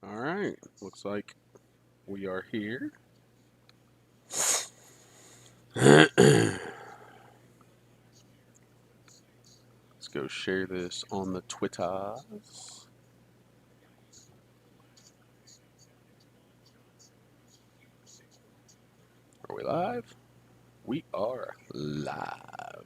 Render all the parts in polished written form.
All right, looks like we are here. Let's go share this on the Twitters. Are we live? We are live.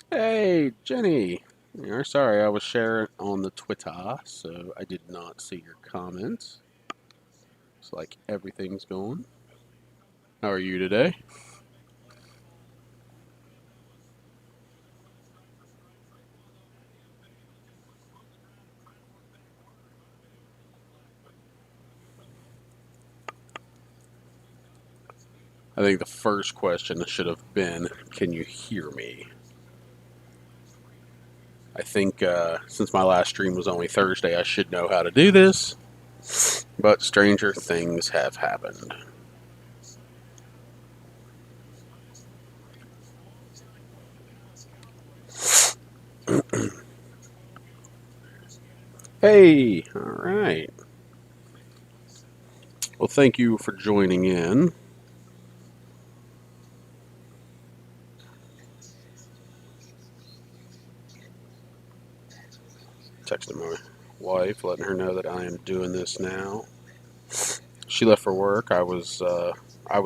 Hey, Jenny. You're sorry, I was sharing on the Twitter, so I did not see your comments. It's like everything's going. How are you today? I think the first question should have been, can you hear me? I think since my last stream was only Thursday, I should know how to do this, but stranger things have happened. Hey, all right. Well, thank you for joining in. Texting my wife, letting her know that I am doing this now. She left for work. I was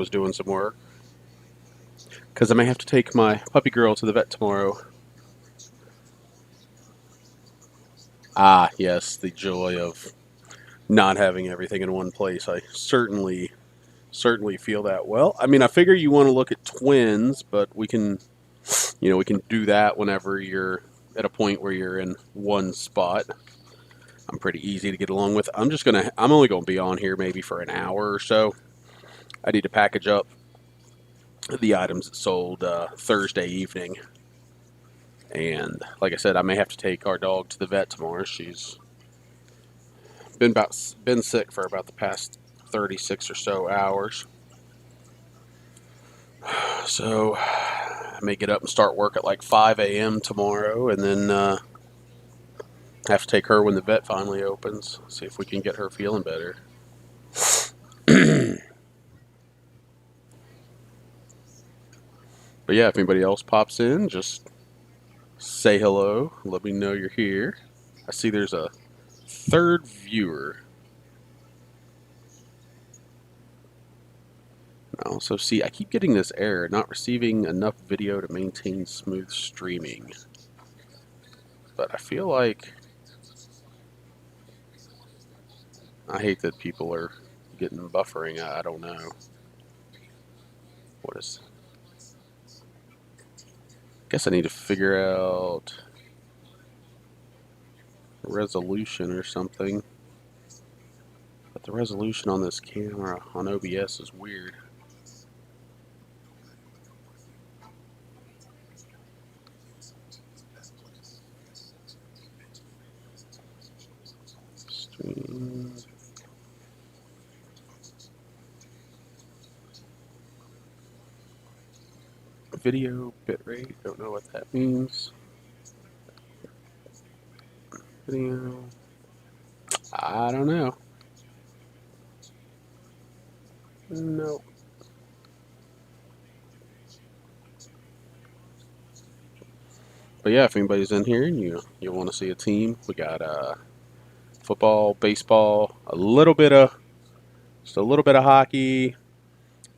doing some work because I may have to take my puppy girl to the vet tomorrow. Ah, yes, the joy of not having everything in one place. I certainly feel that. Well, I mean, I figure you want to look at twins, but we can do that whenever you're at a point where you're in one spot. I'm pretty easy to get along with. I'm only gonna be on here maybe for an hour or so. I need to package up the items that sold Thursday evening, and like I said, I may have to take our dog to the vet tomorrow. She's been sick for about the past 36 or so hours. So I may get up and start work at like 5 a.m. tomorrow, and then have to take her when the vet finally opens. See if we can get her feeling better. But yeah, if anybody else pops in, just say hello. Let me know you're here. I see there's a third viewer. I also see I keep getting this error, not receiving enough video to maintain smooth streaming. But I feel like I hate that people are getting buffering. I don't know. What is. Guess I need to figure out resolution or something. But the resolution on this camera on OBS is weird. Stream. Video bitrate, don't know what that means. Video. I don't know. No. But yeah, if anybody's in here and you want to see a team, we got football, baseball, a little bit of Just a little bit of hockey,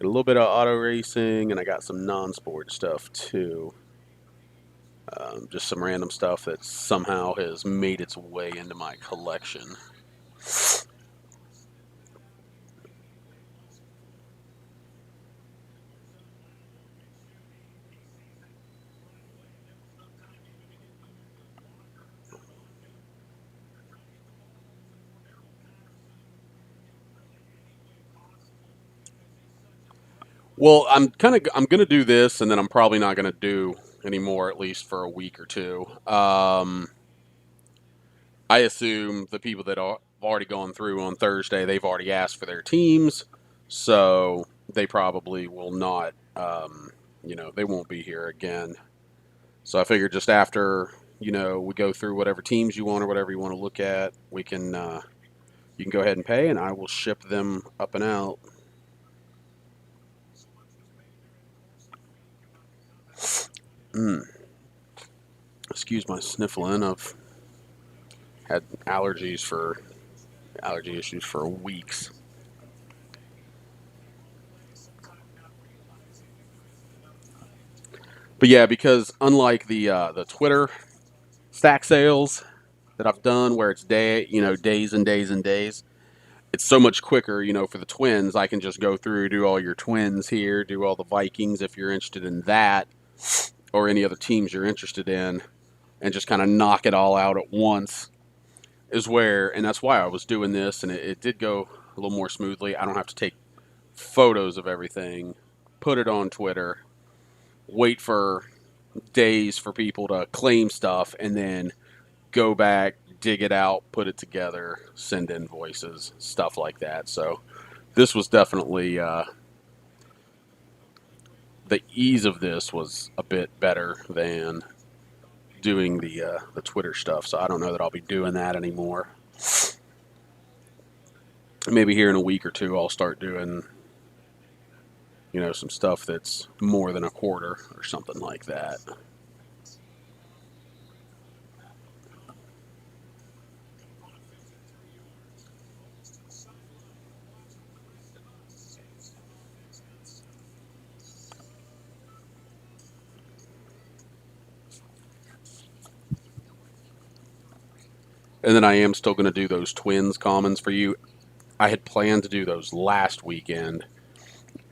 a little bit of auto racing, and I got some non-sport stuff too. Just some random stuff that somehow has made its way into my collection. Well, I'm gonna do this, and then I'm probably not gonna do anymore, at least for a week or two. I assume the people that have already gone through on Thursday, they've already asked for their teams, so they probably will not. They won't be here again. So I figured just after we go through whatever teams you want or whatever you want to look at, we can you can go ahead and pay, and I will ship them up and out. Mm. Excuse my sniffling. I've had allergy issues for weeks. But yeah, because unlike the Twitter stack sales that I've done, where it's days and days and days, it's so much quicker. For the twins, I can just go through, do all your twins here, do all the Vikings if you're interested in that, or any other teams you're interested in, and just kind of knock it all out at once. And that's why I was doing this, and it did go a little more smoothly. I don't have to take photos of everything, put it on Twitter, wait for days for people to claim stuff, and then go back, dig it out, put it together, send invoices, stuff like that. So this was definitely the ease of this was a bit better than doing the Twitter stuff. So I don't know that I'll be doing that anymore. Maybe here in a week or two, I'll start doing some stuff that's more than a quarter or something like that. And then I am still going to do those twins commons for you. I had planned to do those last weekend,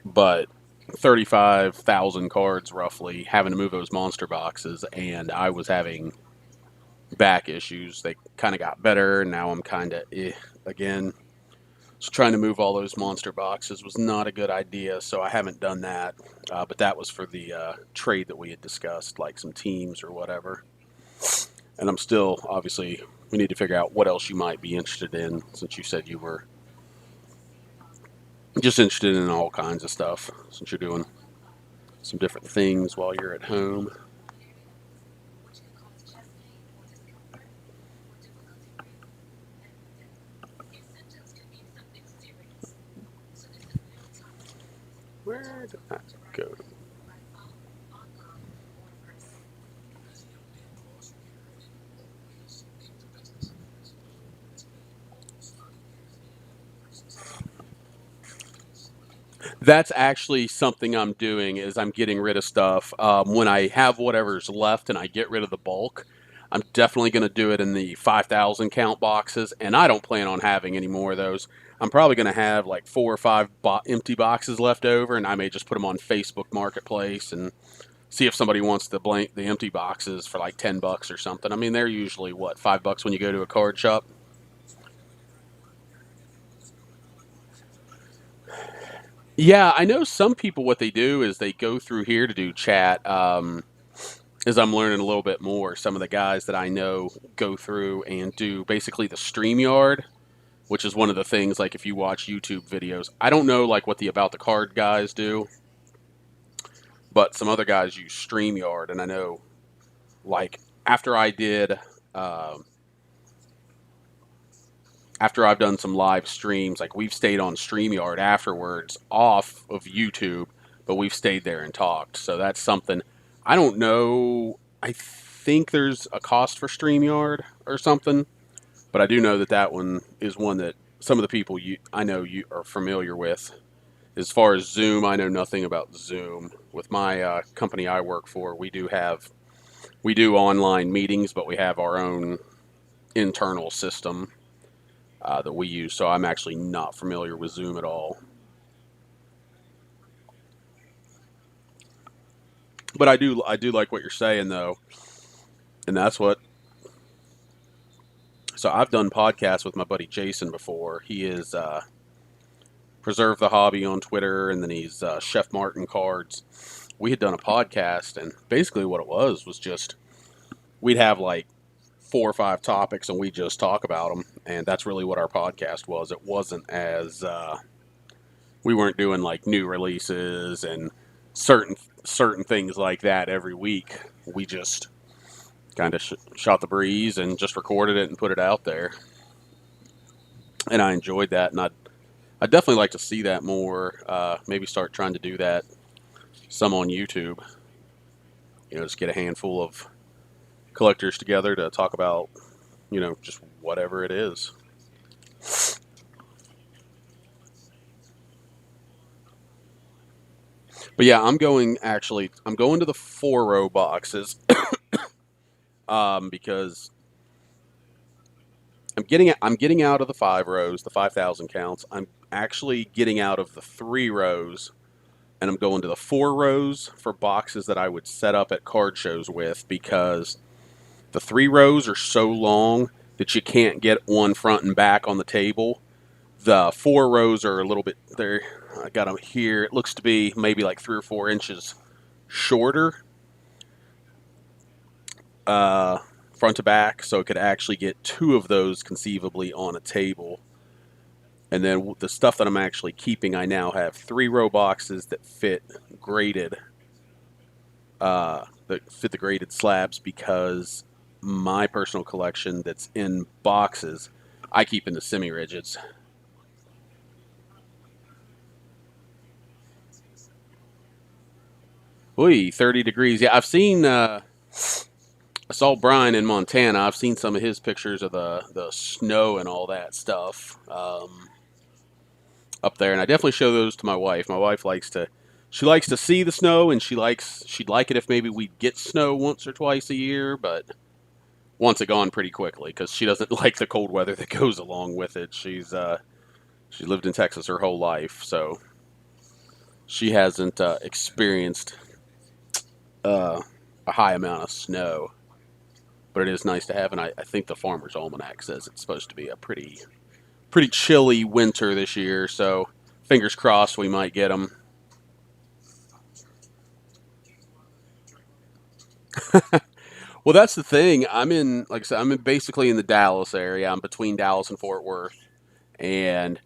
but 35,000 cards roughly, having to move those monster boxes, and I was having back issues. They kind of got better, and now I'm kind of again. So trying to move all those monster boxes was not a good idea, so I haven't done that. But that was for the trade that we had discussed, like some teams or whatever. And I'm still, obviously, we need to figure out what else you might be interested in, since you said you were just interested in all kinds of stuff, since you're doing some different things while you're at home. Where did that go? That's actually something I'm doing is I'm getting rid of stuff. When I have whatever's left and I get rid of the bulk, I'm definitely going to do it in the 5,000 count boxes, and I don't plan on having any more of those. I'm probably going to have like four or five empty boxes left over, and I may just put them on Facebook Marketplace and see if somebody wants the empty boxes for like $10 or something. I mean, they're usually what, $5 when you go to a card shop. Yeah, I know some people what they do is they go through here to do chat. As I'm learning a little bit more, some of the guys that I know go through and do basically the StreamYard, which is one of the things like if you watch YouTube videos. I don't know like what the About the Card guys do, but some other guys use StreamYard, and I know like after I did um after I've done some live streams, like we've stayed on StreamYard afterwards off of YouTube, but we've stayed there and talked. So that's something I don't know. I think there's a cost for StreamYard or something, but I do know that that one is one that some of the people I know you are familiar with. As far as Zoom, I know nothing about Zoom. With my company I work for, we do online meetings, but we have our own internal system that we use. So I'm actually not familiar with Zoom at all. But I do like what you're saying though, and that's what. So I've done podcasts with my buddy Jason before. He is Preserve the Hobby on Twitter, and then he's Chef Martin Cards. We had done a podcast, and basically what it was just we'd have like 4 or 5 topics, and we just talk about them, and that's really what our podcast was. It wasn't as we weren't doing like new releases and certain things like that every week. We just kind of shot the breeze and just recorded it and put it out there, and I enjoyed that, and I definitely like to see that more. Maybe start trying to do that some on YouTube. Just get a handful of collectors together to talk about, just whatever it is. But yeah, I'm going to the 4 row boxes because I'm getting out of the 5 rows, the 5,000 counts. I'm actually getting out of the 3 rows, and I'm going to the 4 rows for boxes that I would set up at card shows with, because the 3 rows are so long that you can't get one front and back on the table. The 4 rows are a little bit there. I got them here. It looks to be maybe like 3 or 4 inches shorter, uh, front to back, so it could actually get 2 of those conceivably on a table. And then the stuff that I'm actually keeping, I now have 3 row boxes that fit graded, the graded slabs, because my personal collection that's in boxes, I keep in the semi-rigids. Ooh, 30 degrees. Yeah, I saw Brian in Montana. I've seen some of his pictures of the snow and all that stuff up there, and I definitely show those to my wife. My wife she likes to see the snow, and she'd like it if maybe we'd get snow once or twice a year, but wants it gone pretty quickly because she doesn't like the cold weather that goes along with it. She lived in Texas her whole life, so she hasn't experienced uh, a high amount of snow. But it is nice to have, and I think the Farmer's Almanac says it's supposed to be a pretty chilly winter this year. So fingers crossed we might get them. Well, that's the thing. Like I said, basically in the Dallas area. I'm between Dallas and Fort Worth, and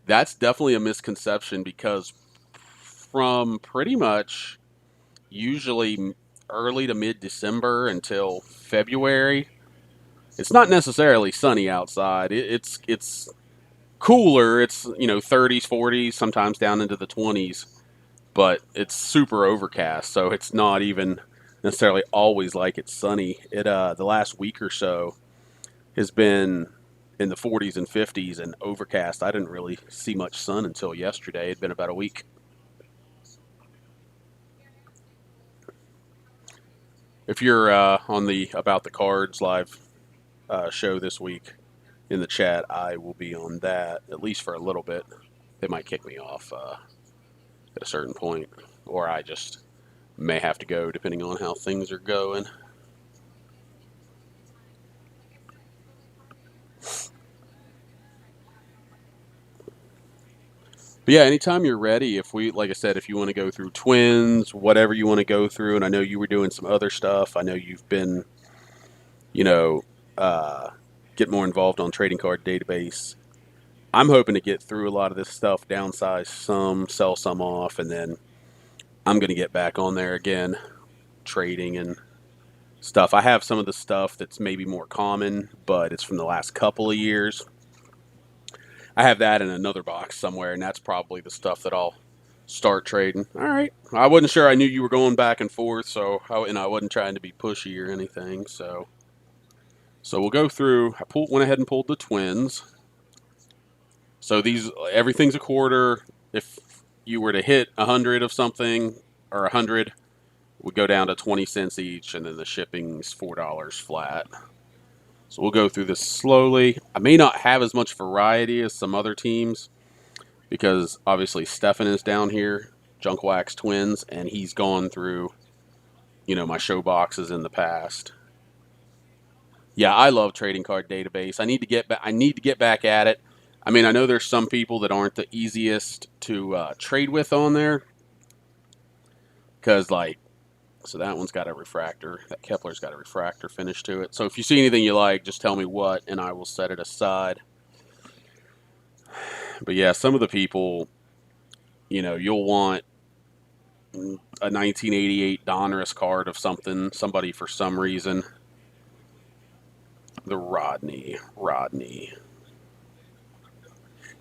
that's definitely a misconception, because from pretty much usually early to mid December until February, it's not necessarily sunny outside. It's cooler. It's 30s, 40s, sometimes down into the 20s, but it's super overcast, so it's not even necessarily always like it's sunny. The last week or so has been in the 40s and 50s and overcast. I didn't really see much sun until yesterday. It'd been about a week. If you're on the About the Cards live show this week in the chat, I will be on that at least for a little bit. They might kick me off at a certain point, or I just may have to go depending on how things are going. But yeah, anytime you're ready, like I said, if you want to go through twins, whatever you want to go through, and I know you were doing some other stuff. I know you've been, you know, uh, get more involved on trading card database. I'm hoping to get through a lot of this stuff, downsize some, sell some off, and then I'm going to get back on there again, trading and stuff. I have some of the stuff that's maybe more common, but it's from the last couple of years. I have that in another box somewhere, and that's probably the stuff that I'll start trading. All right. I wasn't sure. I knew you were going back and forth, and I wasn't trying to be pushy or anything. So we'll go through. Went ahead and pulled the twins. So everything's a quarter. If you were to hit 100 of something, or 100, would go down to 20 cents each, and then the shipping's $4 flat. So we'll go through this slowly. I may not have as much variety as some other teams because obviously Stefan is down here, Junk Wax Twins, and he's gone through, my show boxes in the past. Yeah, I love Trading Card Database. I need to get back at it. I mean, I know there's some people that aren't the easiest to trade with on there because, so that one's got a refractor. That Kepler's got a refractor finish to it. So if you see anything you like, just tell me what, and I will set it aside. But yeah, some of the people, you'll want a 1988 Donruss card of somebody for some reason. The Rodney.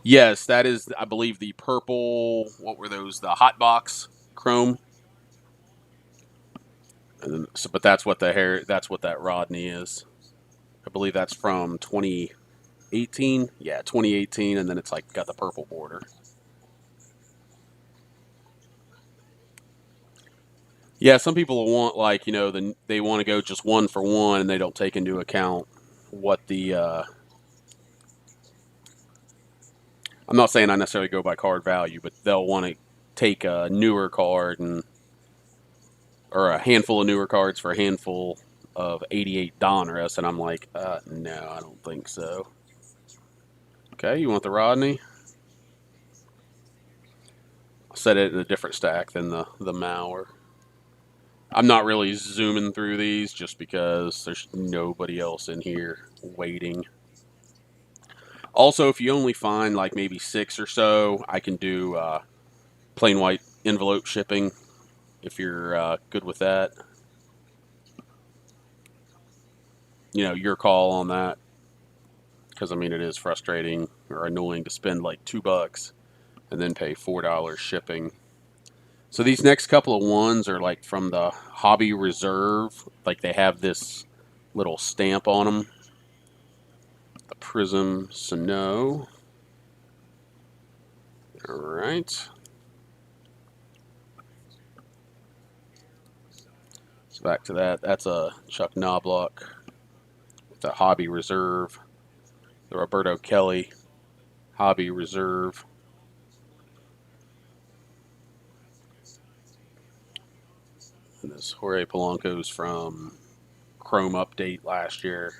Yes, that is, I believe, the purple, what were those? The Hot Box Chrome. And then, but that's what that Rodney is. I believe that's from 2018. Yeah, 2018, and then it's got the purple border. Yeah, some people want they want to go just one for one, and they don't take into account what the. I'm not saying I necessarily go by card value, but they'll want to take a newer card or a handful of newer cards for a handful of 88 Donruss, and I'm like, no, I don't think so. Okay, you want the Rodney? I'll set it in a different stack than the Mauer. I'm not really zooming through these just because there's nobody else in here waiting. Also, if you only find maybe 6 or so, I can do plain white envelope shipping if you're good with that. Your call on that. Because, I mean, it is frustrating or annoying to spend $2 and then pay $4 shipping. So these next couple of ones are from the Hobby Reserve. They have this little stamp on them. The Prism Sano. All right. So back to that. That's a Chuck Knobloch with the Hobby Reserve. The Roberto Kelly Hobby Reserve. And this Jorge Polanco's from Chrome Update last year.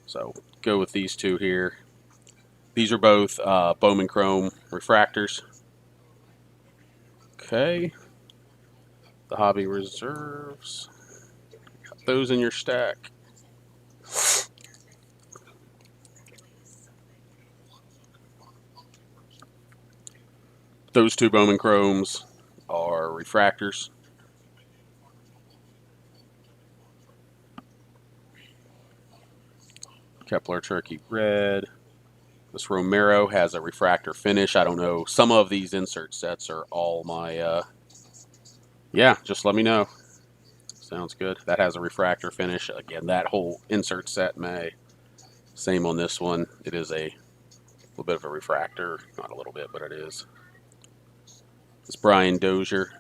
So go with these two here. These are both Bowman Chrome refractors. Okay. The Hobby Reserves. Got those in your stack. Those two Bowman Chromes are refractors. Kepler Turkey Red. This Romero has a refractor finish. I don't know. Some of these insert sets are all my... yeah, just let me know. Sounds good. That has a refractor finish. Again, that whole insert set may. Same on this one. It is a little bit of a refractor. Not a little bit, but it is. This Brian Dozier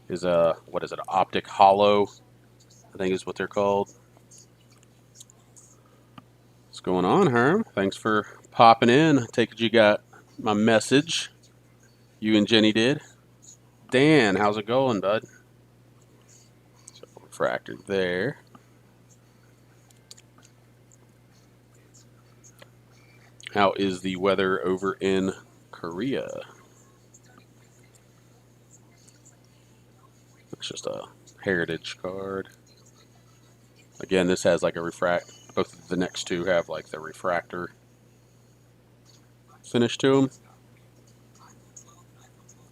is what is it, an optic hollow, I think is what they're called. What's going on, Herm? Thanks for popping in. I take it you got my message. You and Jenny did. Dan, how's it going, bud? So refractor there. How is the weather over in Korea? It's just a heritage card. Again, this has a refract. Both of the next two have the refractor finish to them.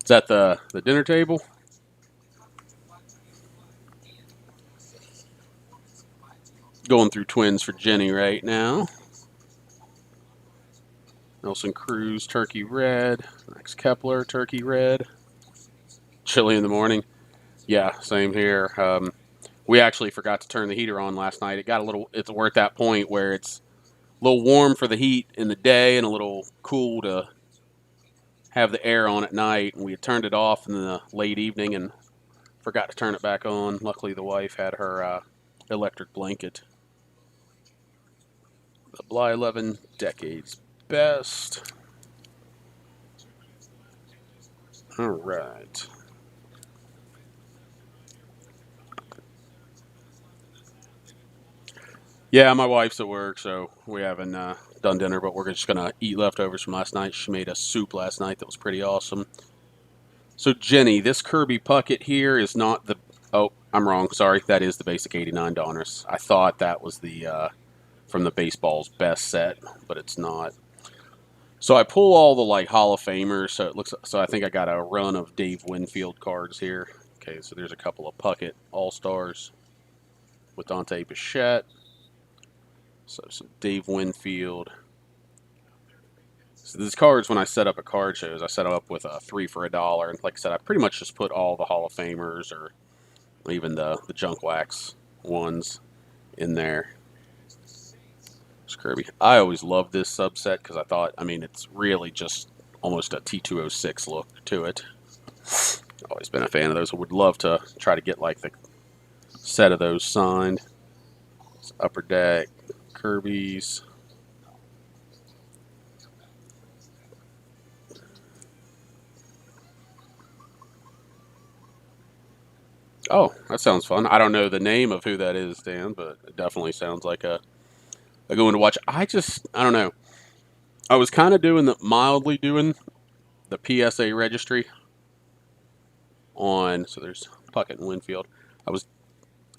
Is that the dinner table? Going through Twins for Jenny right now. Nelson Cruz, Turkey Red. Max Kepler, Turkey Red. Chilly in the morning. Yeah, same here. We actually forgot to turn the heater on last night. We're at that point where it's A little warm for the heat in the day and a little cool to have the air on at night. And we had turned it off in the late evening and forgot to turn it back on. Luckily, the wife had her electric blanket. The Bly 11 Decades Best. All right. Yeah, my wife's at work, so we haven't done dinner, but we're just gonna eat leftovers from last night. She made a soup last night that was pretty awesome. So Jenny, this Kirby Puckett here is not the. Oh, I'm wrong. Sorry, that is the basic '89 Donruss. I thought that was the from the baseball's best set, but it's not. So I pull all the like Hall of Famers. So it looks. So I think I got a run of Dave Winfield cards here. Okay, so there's a couple of Puckett All Stars with Dante Bichette. So some Dave Winfield. So these cards, when I set up at card shows, I set them up with a 3 for $1. And like I said, I pretty much just put all the Hall of Famers or even the junk wax ones in there. It's Kirby. I always loved this subset because I thought, I mean, it's really just almost a T206 look to it. Always been a fan of those. I would love to try to get like the set of those signed. It's Upper Deck, Kirby's. Oh, that sounds fun. I don't know the name of who that is, Dan, but it definitely sounds like a good one to watch. I don't know. I was kind of mildly doing the PSA registry on, so there's Puckett and Winfield. I was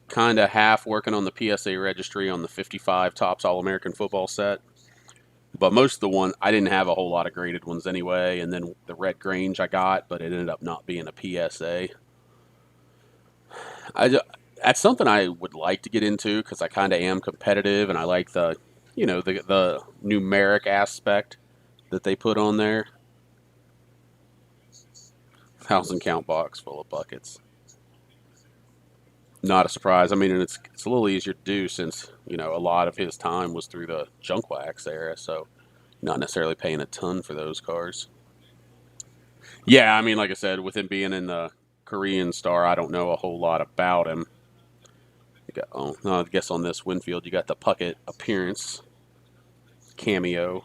kind of half working on the PSA registry on the 55 Topps All-American Football set. But most of the one, I didn't have a whole lot of graded ones anyway. And then the Red Grange I got, but it ended up not being a PSA. That's something I would like to get into because I kind of am competitive and I like the numeric aspect that they put on there. 1,000 count box full of buckets. Not a surprise. I mean, and it's a little easier to do since a lot of his time was through the junk wax era, so not necessarily paying a ton for those cars. Yeah, I mean, like I said, with him being in the Korean Star, I don't know a whole lot about him. Oh, no, I guess on this Winfield, you got the Puckett appearance cameo.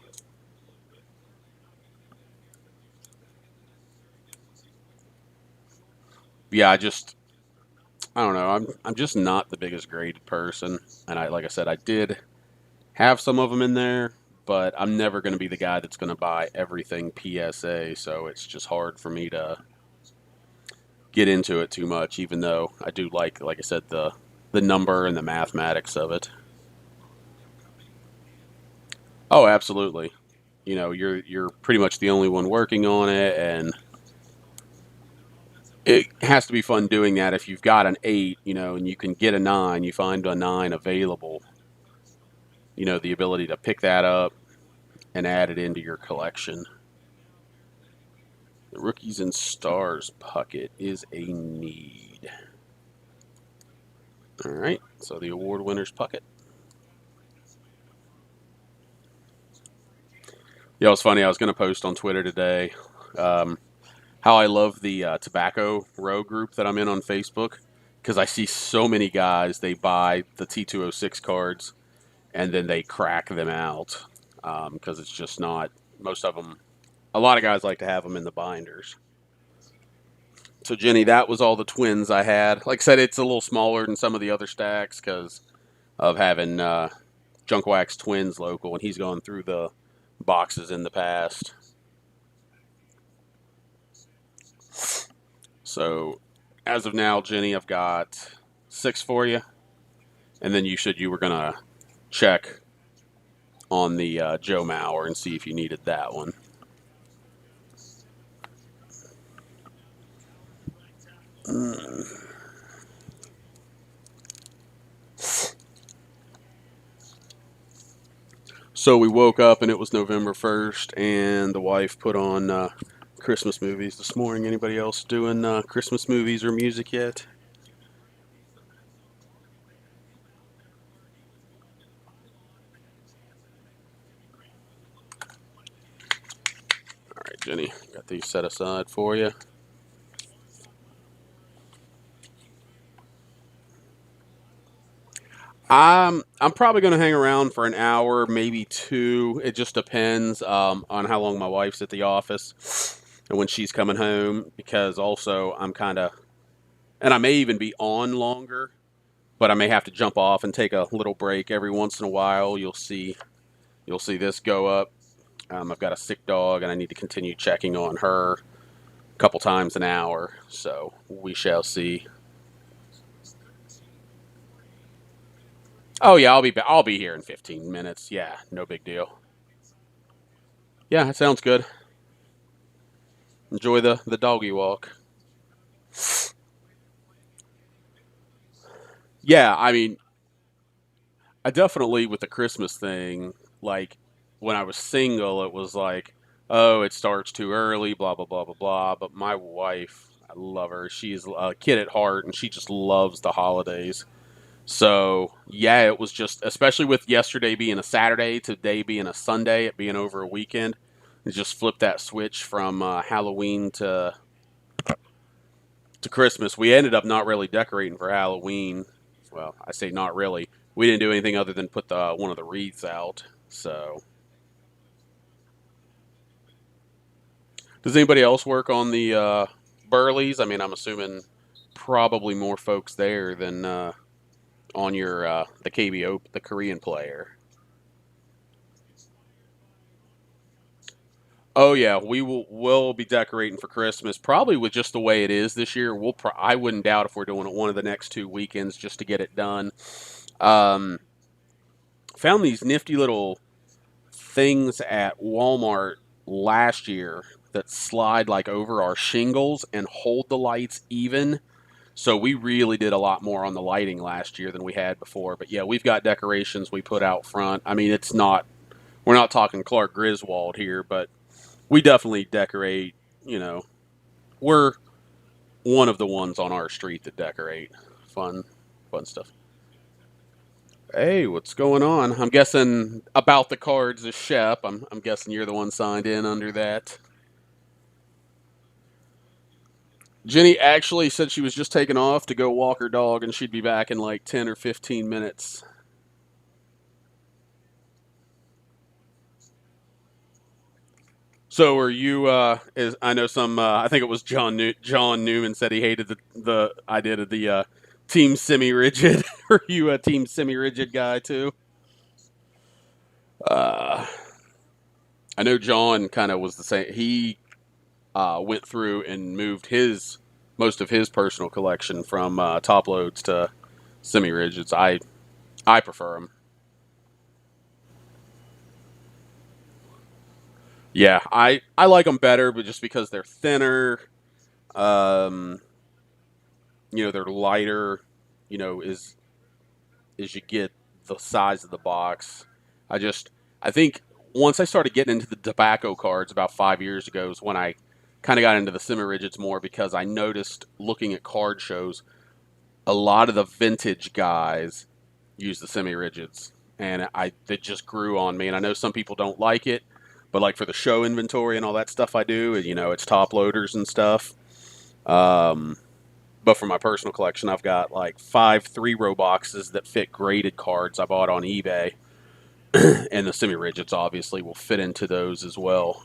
Yeah, I don't know. I'm just not the biggest graded person, and like I said, I did have some of them in there, but I'm never going to be the guy that's going to buy everything PSA. So it's just hard for me to get into it too much, even though I do like I said, the number and the mathematics of it. Oh, absolutely. You're pretty much the only one working on it, and it has to be fun doing that. If you've got an 8, and you can get a 9, you find a 9 available. The ability to pick that up and add it into your collection. The Rookies and Stars Puckett is a need. All right, so the award winners Puckett. Yeah, it was funny. I was going to post on Twitter today how I love the Tobacco Row group that I'm in on Facebook because I see so many guys, they buy the T206 cards and then they crack them out because it's just not, most of them, a lot of guys like to have them in the binders. So, Jenny, that was all the Twins I had. Like I said, it's a little smaller than some of the other stacks because of having Junk Wax Twins local, and he's gone through the boxes in the past. So, as of now, Jenny, I've got 6 for you, and then you were gonna check on the Joe Mauer and see if you needed that one. So we woke up and it was November 1st, and the wife put on Christmas movies this morning. Anybody else doing Christmas movies or music yet? Jenny. Got these set aside for you. I'm probably going to hang around for an hour, maybe two. It just depends on how long my wife's at the office and when she's coming home. Because also I'm kind of, and I may even be on longer, but I may have to jump off and take a little break every once in a while. You'll see this go up. I've got a sick dog, and I need to continue checking on her a couple times an hour. So we shall see. Oh yeah, I'll be here in 15 minutes. Yeah, no big deal. Yeah, that sounds good. Enjoy the doggy walk. Yeah, I mean, I definitely with the Christmas thing, like when I was single, it was like, oh, it starts too early, blah blah blah blah blah. But my wife, I love her. She's a kid at heart, and she just loves the holidays. So yeah, it was just, especially with yesterday being a Saturday, today being a Sunday, it being over a weekend, it just flipped that switch from Halloween to Christmas. We ended up not really decorating for Halloween. Well, I say not really. We didn't do anything other than put the one of the wreaths out. So, does anybody else work on the Burleys? I mean, I'm assuming probably more folks there than on your the KBO, the Korean player. Oh yeah, we'll be decorating for Christmas. Probably with just the way it is this year. I wouldn't doubt if we're doing it one of the next 2 weekends just to get it done. Um, Found these nifty little things at Walmart last year that slide like over our shingles and hold the lights even. So we really did a lot more on the lighting last year than we had before. But yeah, we've got decorations we put out front. I mean, it's not we're not talking Clark Griswold here, but we definitely decorate. You know, we're one of the ones on our street that decorate. Fun, fun stuff. Hey, what's going on? I'm guessing about the cards is Shep. I'm guessing you're the one signed in under that. Jenny actually said she was just taking off to go walk her dog and she'd be back in like 10 or 15 minutes. So are you is I know some I think it was John Newman said he hated the idea of the team semi rigid. Are you a team semi rigid guy too? Uh I know John kind of was the same. He went through and moved his most of his personal collection from top loads to semi rigids. I prefer them. Yeah, I like them better, but just because they're thinner, um, they're lighter. As you get the size of the box, I just I think once I started getting into the tobacco cards about 5 years ago is when I kind of got into the semi rigids more because I noticed looking at card shows a lot of the vintage guys use the semi rigids, and I it just grew on me. And I know some people don't like it, but like for the show inventory and all that stuff I do, it's top loaders and stuff. Um, but for my personal collection, I've got like 5 3-row boxes that fit graded cards I bought on eBay, and the semi rigids obviously will fit into those as well.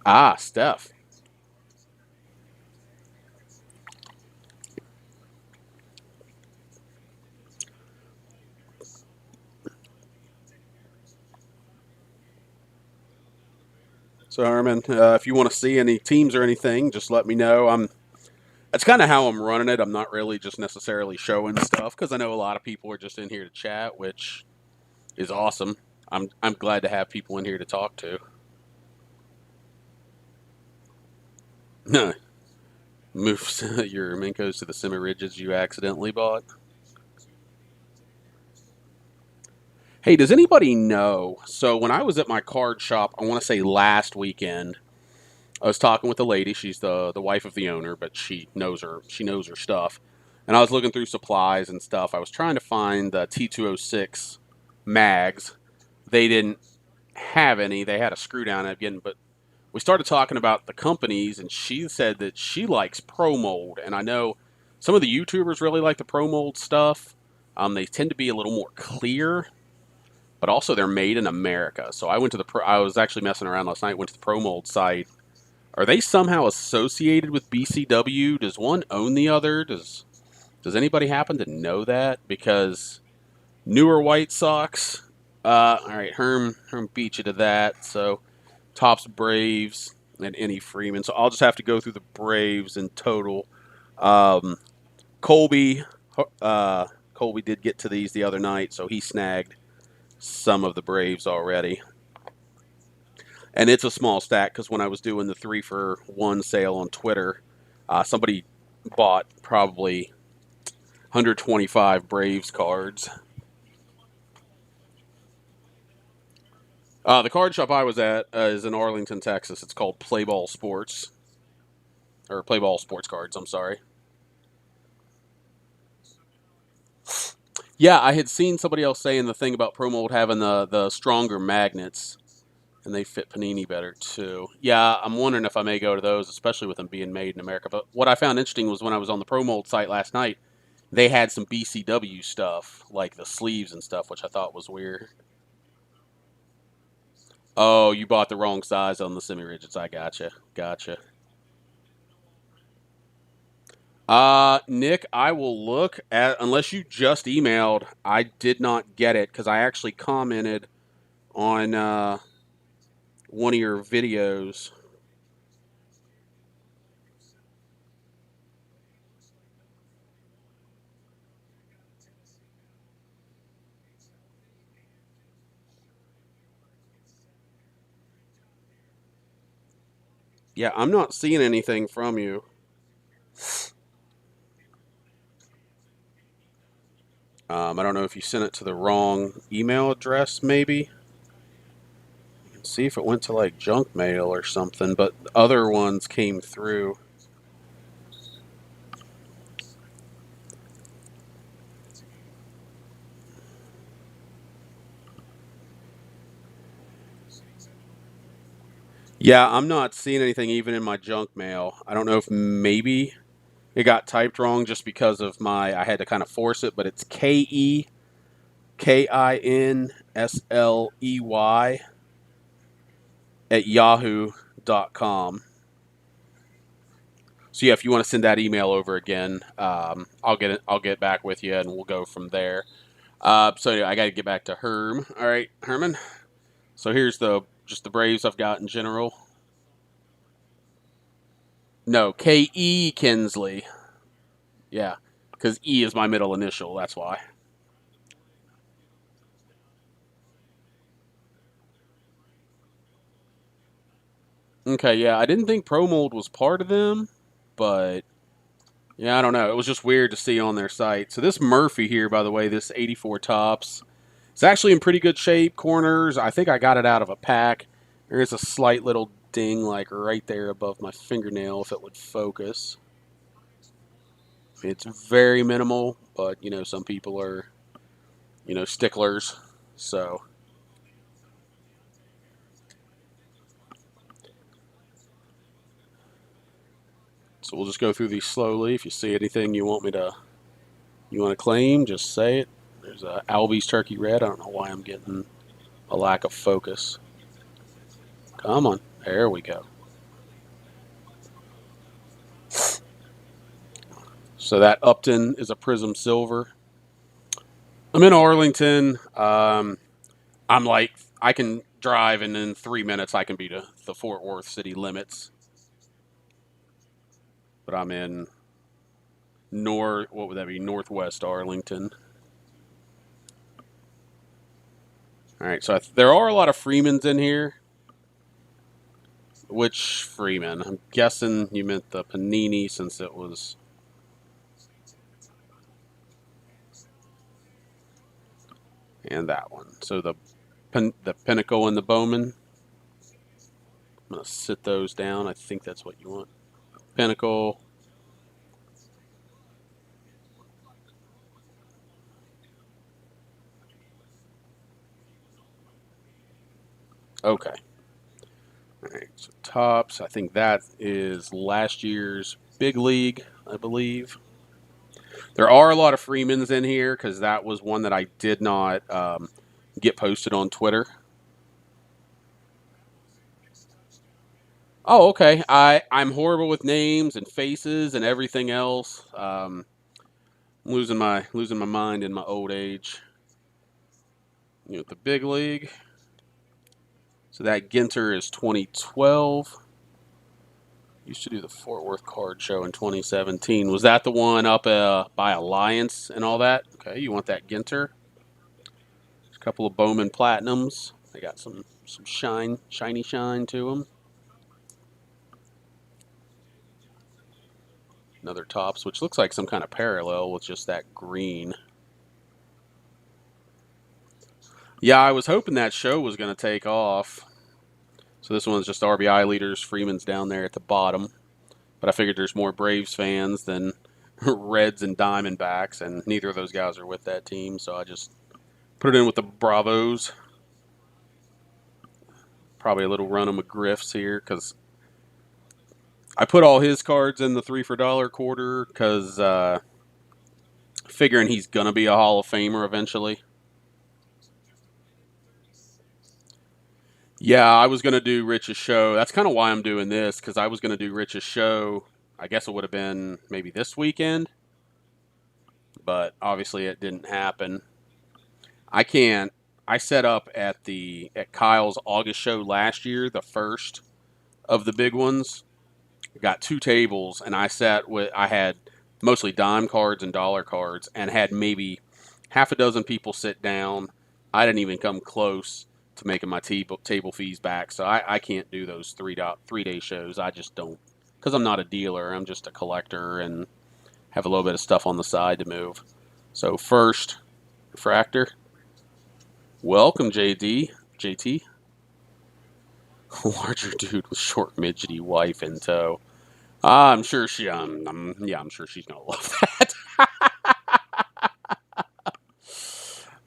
Ah, Steph. So Herman, if you want to see any teams or anything, just let me know. That's kind of how I'm running it. I'm not really just necessarily showing stuff because I know a lot of people are just in here to chat, which is awesome. I'm glad to have people in here to talk to. Move your Minkos to the semi rigids you accidentally bought. Hey, does anybody know? So when I was at my card shop, I want to say last weekend, I was talking with a lady. She's the wife of the owner, but she knows her stuff. And I was looking through supplies and stuff. I was trying to find the T206 mags. They didn't. have any. They had a screw down again, but we started talking about the companies, and she said that she likes Pro Mold, and I know some of the YouTubers really like the Pro Mold stuff. They tend to be a little more clear, but also they're made in America. So I went to I was actually messing around last night. Went to the Pro Mold site. Are they somehow associated with BCW? Does one own the other? Does anybody happen to know that? Because newer White Sox. All right, Herm beat you to that. So Topps Braves and any Freeman. So I'll just have to go through the Braves in total. Um, Colby, Colby did get to these the other night, so he snagged some of the Braves already. And it's a small stack because when I was doing the 3-for-1 sale on Twitter, somebody bought probably 125 Braves cards. The card shop I was at is in Arlington, Texas. It's called Play Ball Sports. Or Play Ball Sports Cards, I'm sorry. Yeah, I had seen somebody else saying the thing about Pro Mold having the stronger magnets, and they fit Panini better too. Yeah, I'm wondering if I may go to those, especially with them being made in America. But what I found interesting was when I was on the Pro Mold site last night, they had some BCW stuff, like the sleeves and stuff, which I thought was weird. Oh, you bought the wrong size on the semi-rigids. I gotcha. Nick, I will look at, unless you just emailed, I did not get it because I actually commented on one of your videos. Yeah, I'm not seeing anything from you. I don't know if you sent it to the wrong email address, maybe. See if it went to like junk mail or something, but other ones came through. Yeah, I'm not seeing anything even in my junk mail. I don't know if maybe it got typed wrong just because of I had to kind of force it, but it's KEKINSLEY at yahoo.com. So yeah, if you want to send that email over again, I'll get it. I'll get back with you, and we'll go from there. So anyway, I got to get back to Herm. All right, Herman. So here's the just the Braves I've got in general. No, K.E. Kinsley. Yeah, because E is my middle initial. That's why. Okay, yeah, I didn't think Pro Mold was part of them, but yeah, I don't know. It was just weird to see on their site. So this Murphy here, by the way, this 84 tops, it's actually in pretty good shape. Corners, I think I got it out of a pack. There is a slight little ding, like right there above my fingernail, if it would focus. It's very minimal, but some people are, sticklers. So we'll just go through these slowly. If you see anything you want to claim, just say it. There's a Albies Turkey Red. I don't know why I'm getting a lack of focus. Come on, there we go. So that Upton is a Prism Silver. I'm in Arlington. I'm like I can drive, and in 3 minutes I can be to the Fort Worth city limits. But I'm in What would that be? Northwest Arlington. All right, so there are a lot of Freemans in here. Which Freeman? I'm guessing you meant the Panini since it was. And that one. So the Pinnacle and the Bowman. I'm gonna sit those down. I think that's what you want. Pinnacle. Okay. All right. So tops. I think that is last year's big league, I believe. There are a lot of Freemans in here because that was one that I did not get posted on Twitter. Oh, okay. I'm horrible with names and faces and everything else. Losing my mind in my old age. You know, the big league. So that Ginter is 2012. Used to do the Fort Worth Card Show in 2017. Was that the one up by Alliance and all that? Okay, you want that Ginter? A couple of Bowman Platinums. They got some shiny shine to them. Another Tops, which looks like some kind of parallel with just that green. Yeah, I was hoping that show was going to take off. So this one's just RBI leaders. Freeman's down there at the bottom. But I figured there's more Braves fans than Reds and Diamondbacks, and neither of those guys are with that team. So I just put it in with the Bravos. Probably a little run of McGriff's here because I put all his cards in the 3 for $1 quarter because figuring he's going to be a Hall of Famer eventually. Yeah, I was going to do Rich's show. That's kind of why I'm doing this, because I was going to do Rich's show. I guess it would have been maybe this weekend, but obviously it didn't happen. I can't. I set up at Kyle's August show last year, the first of the big ones. Got 2 tables, and I had mostly dime cards and dollar cards, and had maybe half a dozen people sit down. I didn't even come close to making my table fees back, so I can't do those 3-day shows. I just don't, because I'm not a dealer. I'm just a collector and have a little bit of stuff on the side to move. So first, refractor. Welcome, JT. Larger dude with short midgety wife in tow. I'm sure I'm sure she's gonna love that.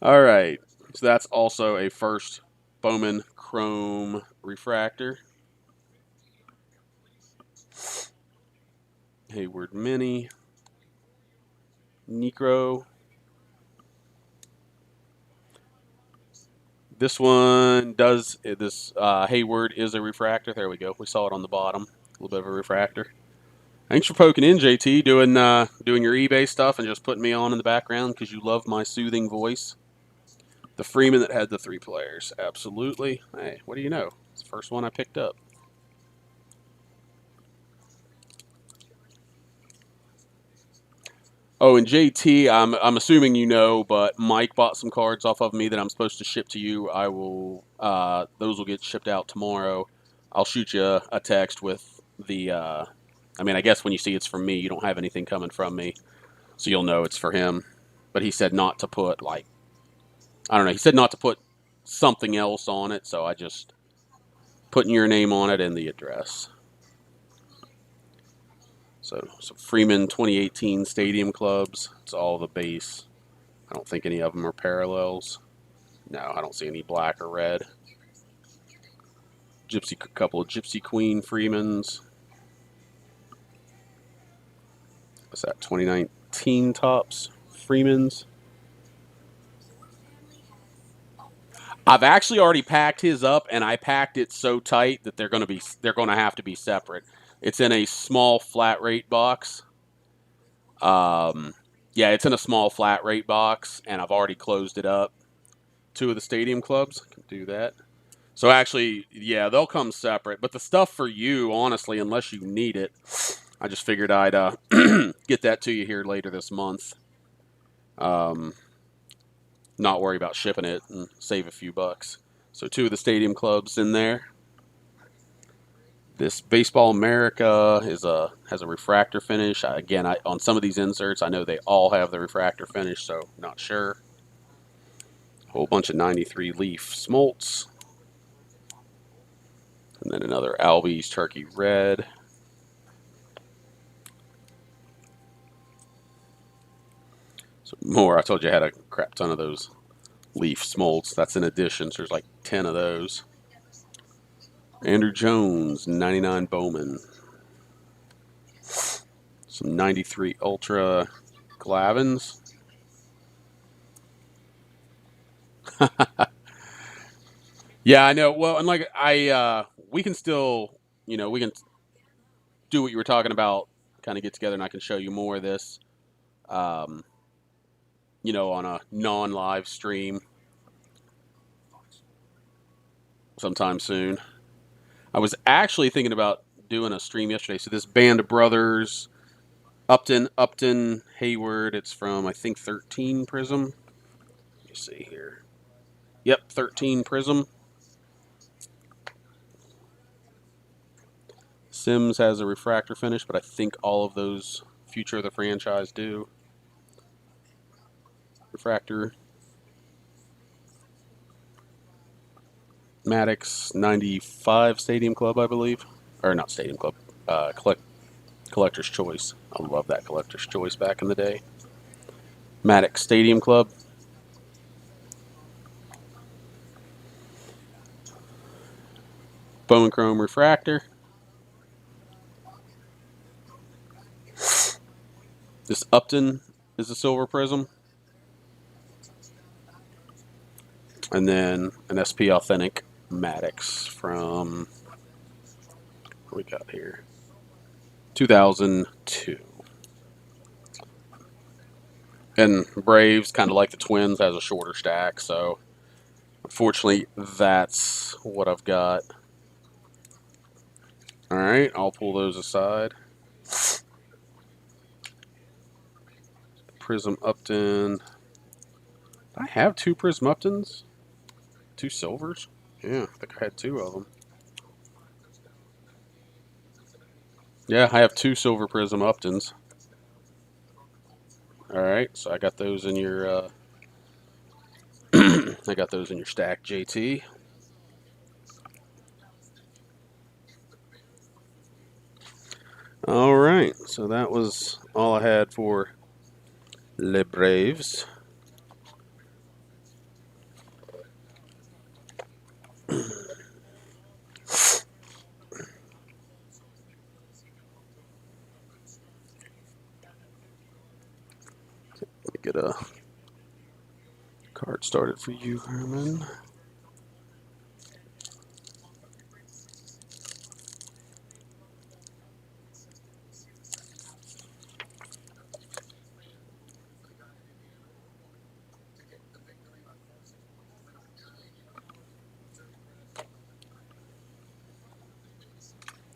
All right, so that's also a first Bowman Chrome refractor. Hayward Mini, Necro. This one does this. Hayward is a refractor. There we go. We saw it on the bottom. A little bit of a refractor. Thanks for poking in, JT. Doing your eBay stuff and just putting me on in the background because you love my soothing voice. The Freeman that had the 3 players. Absolutely. Hey, what do you know? It's the first one I picked up. Oh, and JT, I'm assuming you know, but Mike bought some cards off of me that I'm supposed to ship to you. I will. Those will get shipped out tomorrow. I'll shoot you a text with the. I mean, I guess when you see it's from me, you don't have anything coming from me, so you'll know it's for him. But he said not to put I don't know. He said not to put something else on it, so I just putting your name on it and the address. So Freeman 2018 Stadium Clubs. It's all the base. I don't think any of them are parallels. No, I don't see any black or red. Couple of Gypsy Queen Freemans. What's that? 2019 Tops Freemans. I've actually already packed his up, and I packed it so tight that they're going to have to be separate. It's in a small flat rate box. Yeah, it's in a small flat rate box, and I've already closed it up. 2 of the Stadium Clubs can do that. So actually, yeah, they'll come separate. But the stuff for you, honestly, unless you need it, I just figured I'd get that to you here later this month. Not worry about shipping it and save a few bucks. So 2 of the Stadium Clubs in there. This Baseball America has a refractor finish. Again, on some of these inserts, I know they all have the refractor finish, so not sure. A whole bunch of 93 Leaf Smoltz. And then another Albies Turkey Red. So more. I told you I had a crap ton of those Leaf Smoltz. That's in addition. So there's like 10 of those. Andrew Jones, 99 Bowman. Some 93 Ultra Glavins. Yeah, I know. Well, and like we can still, we can do what you were talking about, kind of get together, and I can show you more of this, um, on a non-live stream sometime soon. I was actually thinking about doing a stream yesterday. So this Band of Brothers, Upton, Hayward. It's from I think 13 Prism. Let me see here. Yep, 13 Prism. Sims has a refractor finish, but I think all of those Future of the franchise do. Refractor. Maddox 95 Stadium Club, I believe. Or not Stadium Club. Collector's Choice. I love that Collector's Choice back in the day. Maddox Stadium Club. Bowman Chrome Refractor. This Upton is a silver prism. And then an SP Authentic Maddox from, what we got here? 2002. And Braves, kind of like the Twins, has a shorter stack, so unfortunately that's what I've got. Alright, I'll pull those aside. Prism Upton. I have two Prism Uptons? Two silvers? Yeah, I think I had two of them. Yeah, I have two silver Prism Uptons. Alright, so I got those in your I got those in your stack, JT. Alright, so that was all I had for Le Braves. Let me get a card started for you, Herman.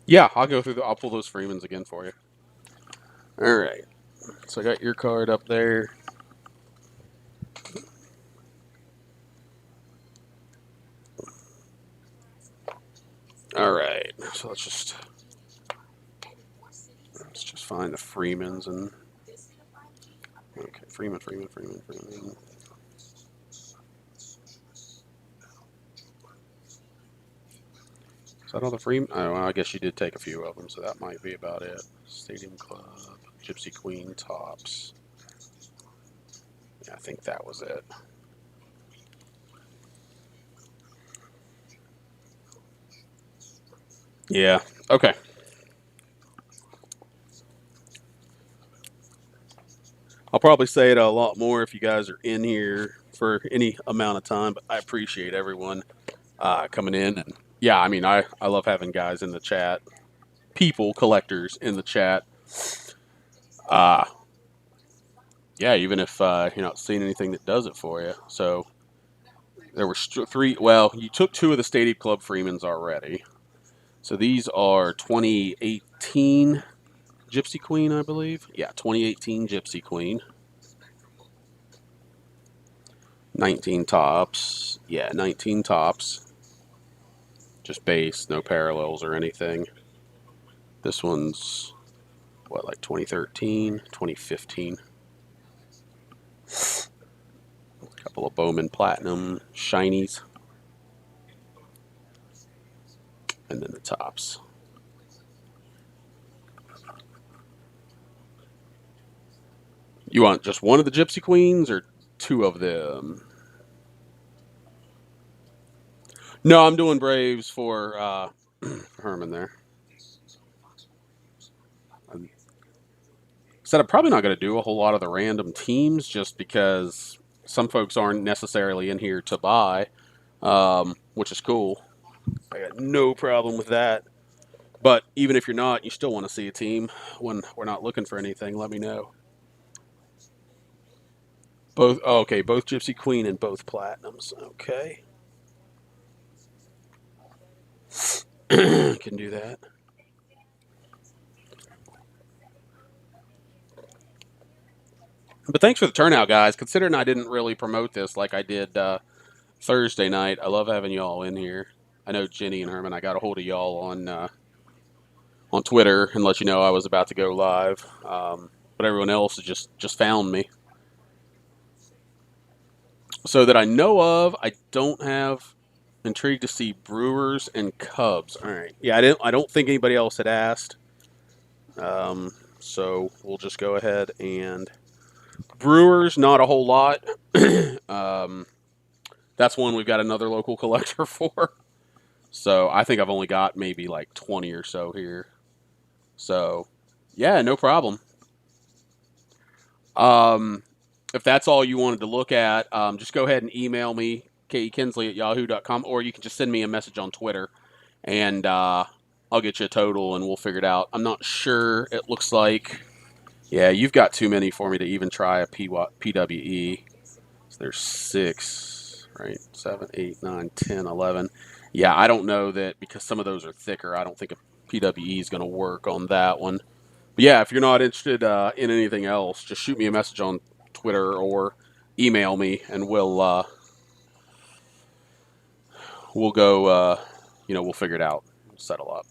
Yeah, I'll go through I'll pull those Freemans again for you. Alright, so I got your card up there. Alright, so let's just find the Freemans and okay, Freeman. Is that all the Freeman? Oh, well, I guess you did take a few of them, so that might be about it. Stadium Club, Gypsy Queen, Tops. Yeah, I think that was it. Yeah, okay. I'll probably say it a lot more if you guys are in here for any amount of time, but I appreciate everyone coming in. And yeah, I mean, I love having guys in the chat, people, collectors in the chat. Yeah, even if you're not seeing anything that does it for you. So there were three. Well, you took two of the Stadium Club Freemans already. So these are 2018 Gypsy Queen, I believe. Yeah, 2018 Gypsy Queen. 19 tops. Yeah, 19 tops. Just base, no parallels or anything. This one's, what, like 2013, 2015. A couple of Bowman Platinum shinies. And then the tops. You want just one of the Gypsy Queens or two of them? No, I'm doing Braves for for Herman there. I said I'm probably not going to do a whole lot of the random teams just because some folks aren't necessarily in here to buy, which is cool. I got no problem with that. But even if you're not, you still want to see a team when we're not looking for anything. Let me know. Both okay, both Gypsy Queen and both Platinums. Okay, can do that. But thanks for the turnout, guys. Considering I didn't really promote this like I did Thursday night, I love having y'all in here. I know Jenny and Herman. I got a hold of y'all on Twitter and let you know I was about to go live. But everyone else has just found me. So that I know of, I don't have intrigued to see Brewers and Cubs. All right. Yeah, I don't think anybody else had asked. So we'll just go ahead and Brewers, not a whole lot. um, that's one we've got another local collector for. So I think I've only got maybe like 20 or so here. So yeah, no problem. Um, if that's all you wanted to look at, just go ahead and email me, kekinsley@yahoo.com, or you can just send me a message on Twitter, and I'll get you a total, and we'll figure it out. I'm not sure. It looks like, yeah, you've got too many for me to even try a PWE. So there's 6, right? 7, 8, 9, 10, 11. Yeah, I don't know that because some of those are thicker. I don't think a PWE is going to work on that one. But yeah, if you're not interested in anything else, just shoot me a message on Twitter or email me, and we'll go. We'll figure it out. We'll settle up.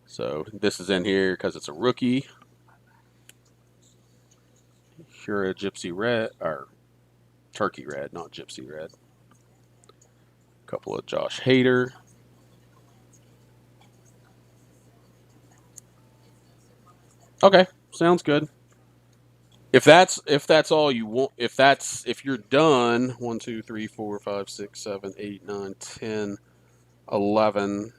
So this is in here because it's a rookie. Hura Gypsy Red or Turkey Red, not Gypsy Red. A couple of Josh Hader. Okay, sounds good. If that's all you want, if you're done, 1, 2, 3, 4, 5, 6, 7, 8, 9, 10, 11,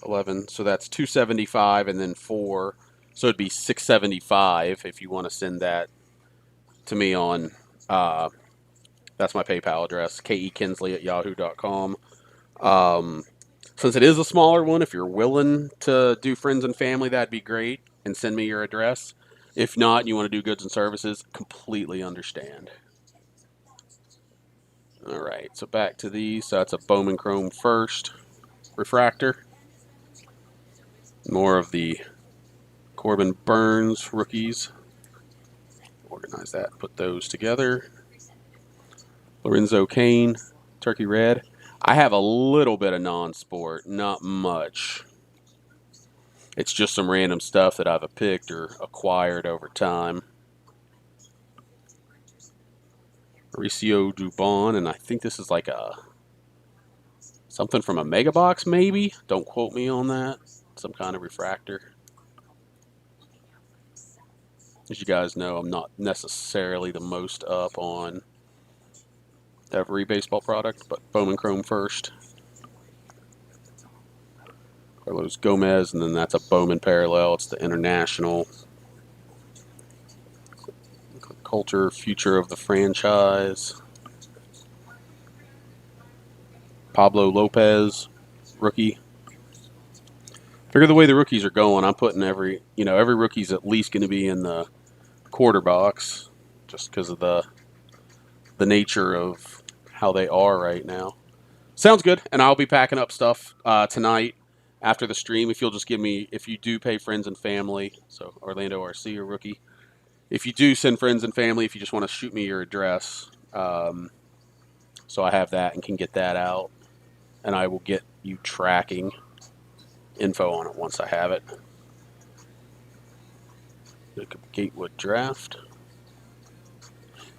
11. So that's 275 and then 4. So it'd be 675 if you want to send that to me on. That's my PayPal address, kekinsley@yahoo.com. Um, since it is a smaller one, if you're willing to do friends and family, that'd be great. And send me your address. If not, and you want to do goods and services, completely understand. All right, so back to these. So that's a Bowman Chrome first refractor. More of the Corbin Burns rookies. Organize that, put those together. Lorenzo Cain, Turkey Red. I have a little bit of non-sport, not much. It's just some random stuff that I've picked or acquired over time. Mauricio Dubon, and I think this is like something from a Mega Box, maybe. Don't quote me on that. Some kind of refractor. As you guys know, I'm not necessarily the most up on every baseball product, but Bowman Chrome first. Carlos Gomez, and then that's a Bowman parallel. It's the International. Culture, future of the franchise. Pablo Lopez, rookie. Figure the way the rookies are going, I'm putting every rookie's at least going to be in the quarter box, just because of the nature of how they are right now. Sounds good, and I'll be packing up stuff tonight after the stream. If you'll just give me, if you do pay friends and family, so Orlando RC or rookie, if you do send friends and family, if you just want to shoot me your address, so I have that and can get that out, and I will get you tracking info on it once I have it. Gatewood Draft.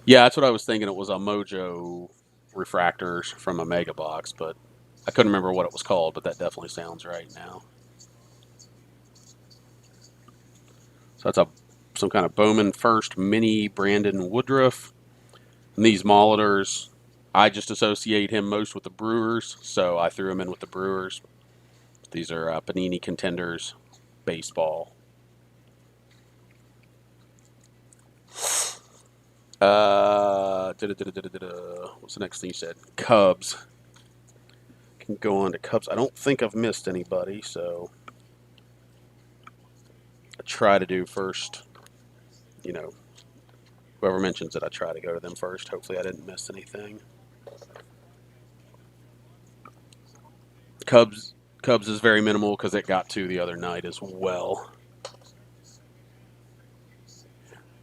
Yeah, that's what I was thinking. It was a Mojo refractors from a Mega Box, but I couldn't remember what it was called, but that definitely sounds right now. So that's some kind of Bowman first mini Brandon Woodruff. And these Molitors, I just associate him most with the Brewers, so I threw him in with the Brewers. These are Panini Contenders baseball. What's the next thing you said? Cubs. Can go on to Cubs. I don't think I've missed anybody, so I try to do first. You know, whoever mentions it, I try to go to them first. Hopefully, I didn't miss anything. Cubs is very minimal because it got to the other night as well.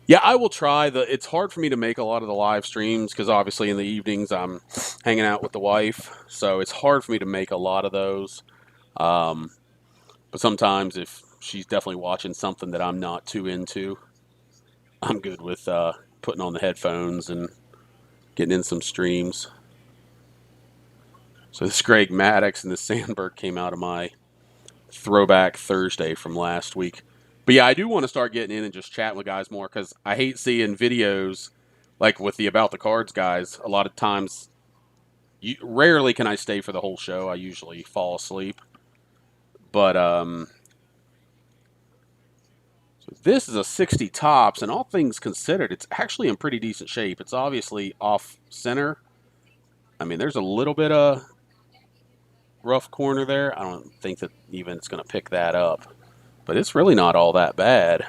Yeah, I will try. It's hard for me to make a lot of the live streams because obviously in the evenings I'm hanging out with the wife, so it's hard for me to make a lot of those. But sometimes if she's definitely watching something that I'm not too into, I'm good with putting on the headphones and getting in some streams. So this Greg Maddux and the Sandberg came out of my throwback Thursday from last week. But yeah, I do want to start getting in and just chatting with guys more because I hate seeing videos like with the About the Cards guys. A lot of times, rarely can I stay for the whole show. I usually fall asleep. But so this is a 60 tops, and all things considered, it's actually in pretty decent shape. It's obviously off center. I mean, there's a little bit of rough corner there. I don't think that even it's going to pick that up. But it's really not all that bad.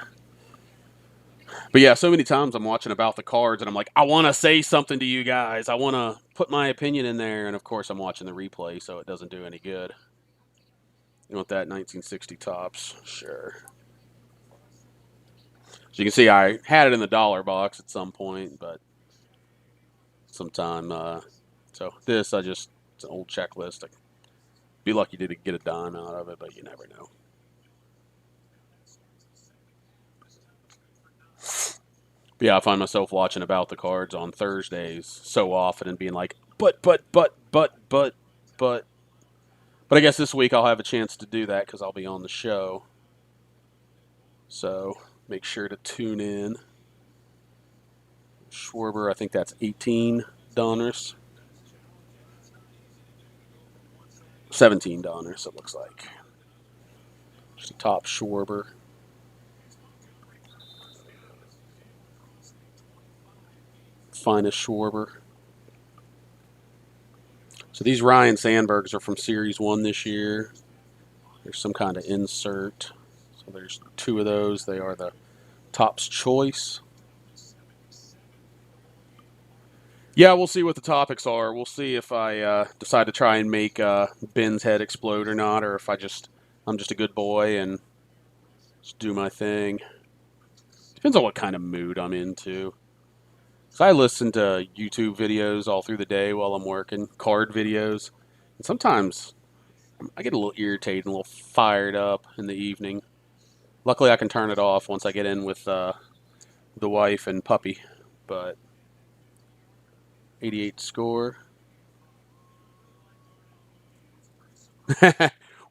But yeah, so many times I'm watching About the Cards and I'm like, I want to say something to you guys. I want to put my opinion in there. And of course, I'm watching the replay, so it doesn't do any good. You want that 1960 tops? Sure. So you can see I had it in the dollar box at some point, but sometime. So this, it's an old checklist. I'd be lucky to get a dime out of it, but you never know. But yeah, I find myself watching About the Cards on Thursdays so often and being like, but. But I guess this week I'll have a chance to do that because I'll be on the show. So make sure to tune in. Schwarber, I think that's $18. $17, it looks like. Just a top Schwarber. Finest Schwarber. So these Ryan Sandbergs are from Series 1 this year. There's some kind of insert. So there's two of those. They are the Topps Choice. Yeah, we'll see what the topics are. We'll see if I decide to try and make Ben's head explode or not, or if I'm just a good boy and just do my thing. Depends on what kind of mood I'm into. So I listen to YouTube videos all through the day while I'm working, card videos, and sometimes I get a little irritated and a little fired up in the evening. Luckily, I can turn it off once I get in with the wife and puppy. But 88 score.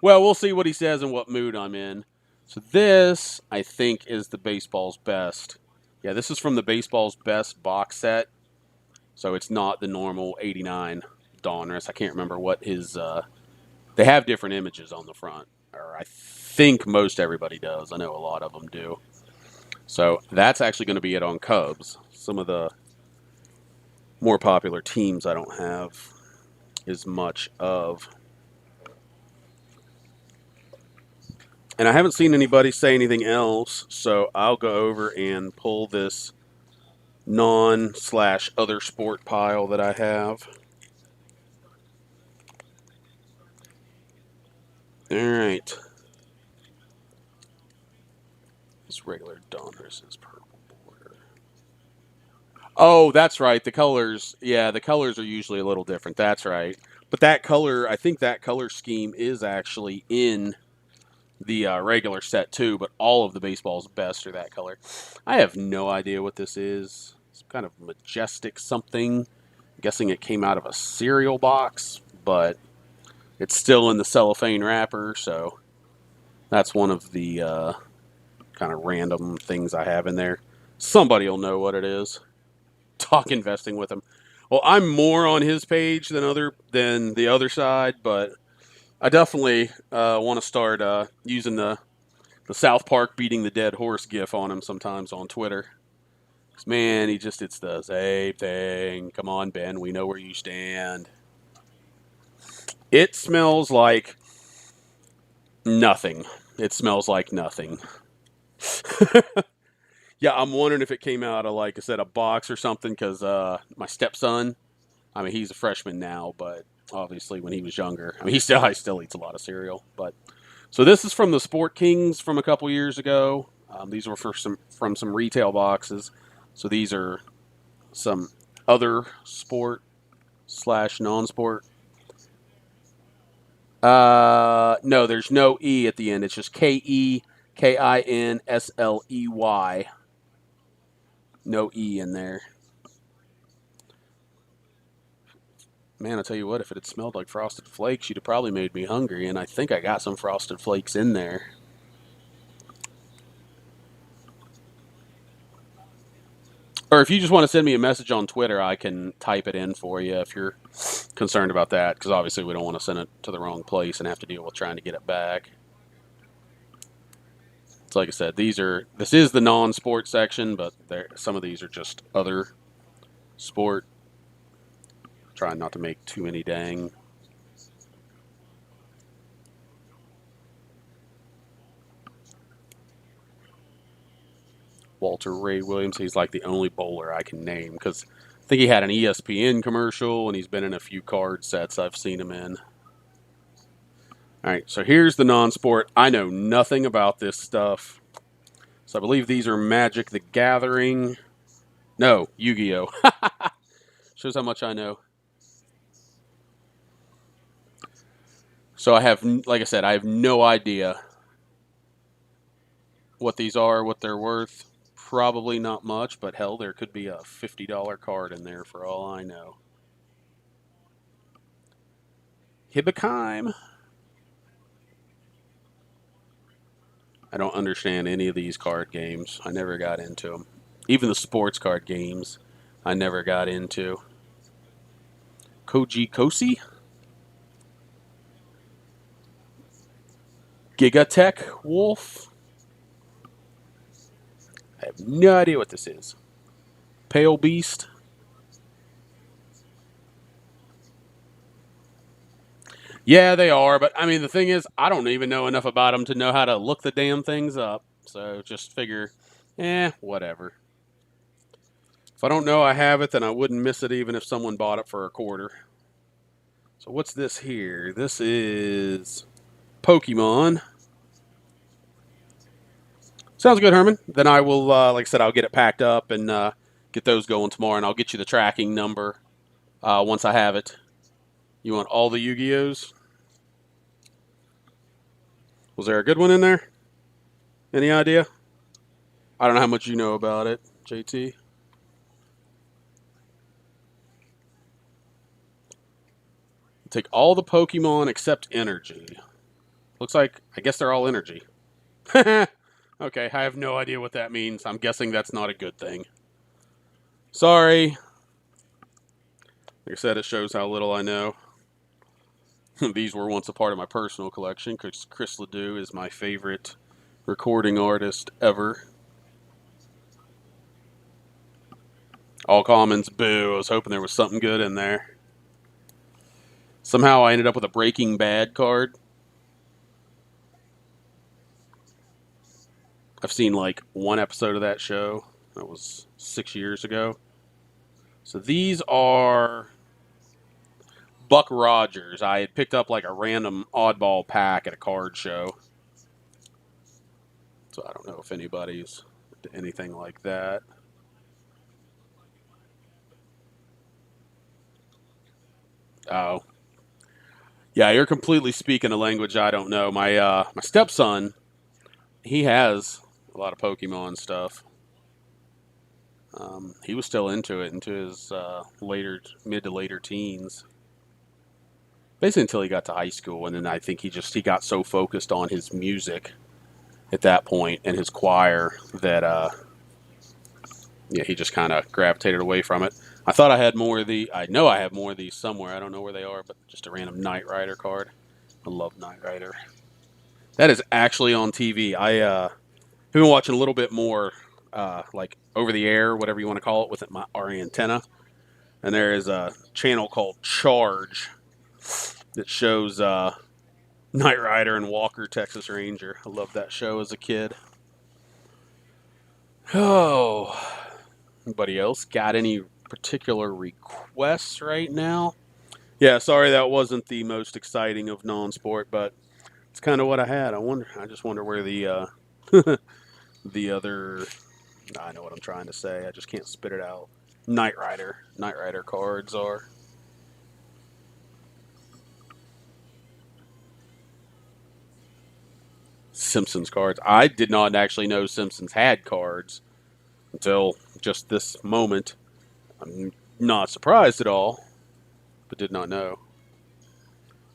Well, we'll see what he says and what mood I'm in. So this, I think, is the Baseball's Best. Yeah, this is from the Baseball's Best box set. So it's not the normal 89 Donruss. I can't remember what his... they have different images on the front. Or I think most everybody does. I know a lot of them do. So that's actually going to be it on Cubs. Some of the more popular teams I don't have as much of. And I haven't seen anybody say anything else, so I'll go over and pull this non/other sport pile that I have. All right. This regular Donruss is purple border. Oh, that's right. The colors, yeah, the colors are usually a little different. That's right. But that color, I think that color scheme is actually in the regular set too, but all of the Baseball's Best are that color. I have no idea what this is. Some kind of majestic something. I'm guessing it came out of a cereal box, but it's still in the cellophane wrapper, so that's one of the kind of random things I have in there. Somebody will know what it is. Talk investing with them. Well, I'm more on his page than the other side, but I definitely want to start using the South Park beating the dead horse gif on him sometimes on Twitter. 'Cause, man, it's the same thing. Come on, Ben, we know where you stand. It smells like nothing. It smells like nothing. Yeah, I'm wondering if it came out of, like I said, a box or something. Because my stepson, I mean, he's a freshman now, but obviously when he was younger, I mean, he still eats a lot of cereal. But so this is from the Sport Kings from a couple years ago. These were from some retail boxes. So these are some other sport slash non-sport. No, there's no E at the end. It's just KEKINSLEY. No E in there. Man, I tell you what, if it had smelled like Frosted Flakes, you'd have probably made me hungry, and I think I got some Frosted Flakes in there. Or if you just want to send me a message on Twitter, I can type it in for you if you're concerned about that, because obviously we don't want to send it to the wrong place and have to deal with trying to get it back. So like I said, this is the non-sport section, but some of these are just other sport. Trying not to make too many dang. Walter Ray Williams, he's like the only bowler I can name because I think he had an ESPN commercial and he's been in a few card sets I've seen him in. All right, so here's the non-sport. I know nothing about this stuff. So I believe these are Magic the Gathering. No, Yu-Gi-Oh! Shows how much I know. So I have, like I said, I have no idea what these are, what they're worth. Probably not much, but hell, there could be a $50 card in there for all I know. Hibikheim. I don't understand any of these card games. I never got into them. Even the sports card games, I never got into. Koji Kosi? Gigatech Wolf? I have no idea what this is. Pale Beast? Yeah, they are, but I mean, the thing is, I don't even know enough about them to know how to look the damn things up. So just figure, whatever. If I don't know I have it, then I wouldn't miss it even if someone bought it for a quarter. So what's this here? This is Pokemon. Sounds good, Herman. Then I will, like I said, I'll get it packed up and get those going tomorrow, and I'll get you the tracking number once I have it. You want all the Yu-Gi-Ohs? Was there a good one in there? Any idea? I don't know how much you know about it, JT. Take all the Pokemon except energy. Looks like, I guess they're all energy. Okay, I have no idea what that means. I'm guessing that's not a good thing. Sorry. Like I said, it shows how little I know. These were once a part of my personal collection because Chris Ledoux is my favorite recording artist ever. All commons, boo. I was hoping there was something good in there. Somehow I ended up with a Breaking Bad card. I've seen like one episode of that show. That was 6 years ago. So these are Buck Rogers. I had picked up like a random oddball pack at a card show. So I don't know if anybody's anything like that. Oh. Yeah, you're completely speaking a language I don't know. My stepson, he has a lot of Pokemon stuff. He was still into it into his mid to later teens. Basically until he got to high school, and then I think he got so focused on his music at that point and his choir that he just kind of gravitated away from it. I thought I had more of the. I know I have more of these somewhere. I don't know where they are, but just a random Knight Rider card. I love Knight Rider. That is actually on TV. I've been watching a little bit more, like over the air, whatever you want to call it, with our antenna. And there is a channel called Charge that shows Knight Rider and Walker Texas Ranger. I loved that show as a kid. Oh, anybody else got any particular requests right now? Yeah, sorry that wasn't the most exciting of non-sport, but it's kind of what I had. I just wonder where the the other. I know what I'm trying to say. I just can't spit it out. Knight Rider cards are. Simpsons cards. I did not actually know Simpsons had cards until just this moment. I'm not surprised at all, but did not know.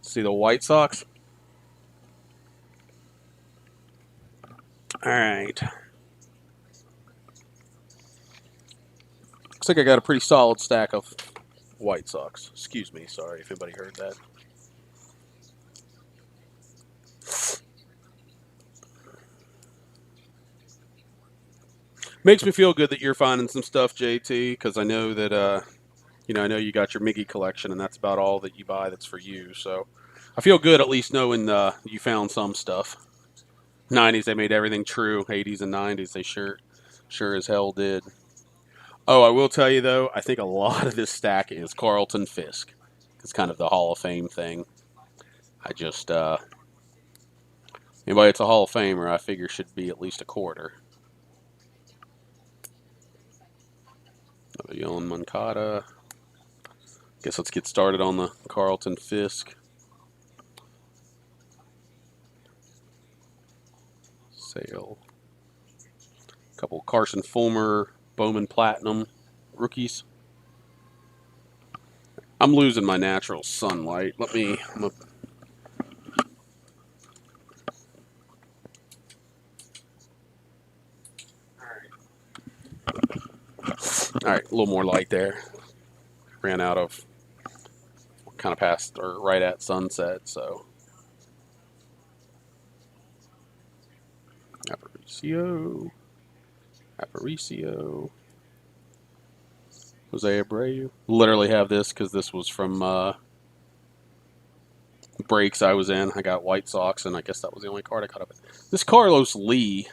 See the White Sox? All right. Looks like I got a pretty solid stack of White Sox. Excuse me. Sorry if anybody heard that. Makes me feel good that you're finding some stuff, JT, because I know that I know you got your Miggy collection, and that's about all that you buy that's for you. So I feel good at least knowing you found some stuff. 90s they made everything true. 80s and 90s they sure as hell did. Oh, I will tell you though, I think a lot of this stack is Carlton Fisk. It's kind of the Hall of Fame thing. I just anybody that's a Hall of Famer, I figure should be at least a quarter. Another Yolan Moncada. Guess let's get started on the Carlton Fisk. Sale. A couple Carson Fulmer, Bowman Platinum rookies. I'm losing my natural sunlight. All right, a little more light there. Ran out of kind of past or right at sunset, so. Aparicio. Jose Abreu. Literally have this because this was from breaks I was in. I got White Sox, and I guess that was the only card I caught up. This Carlos Lee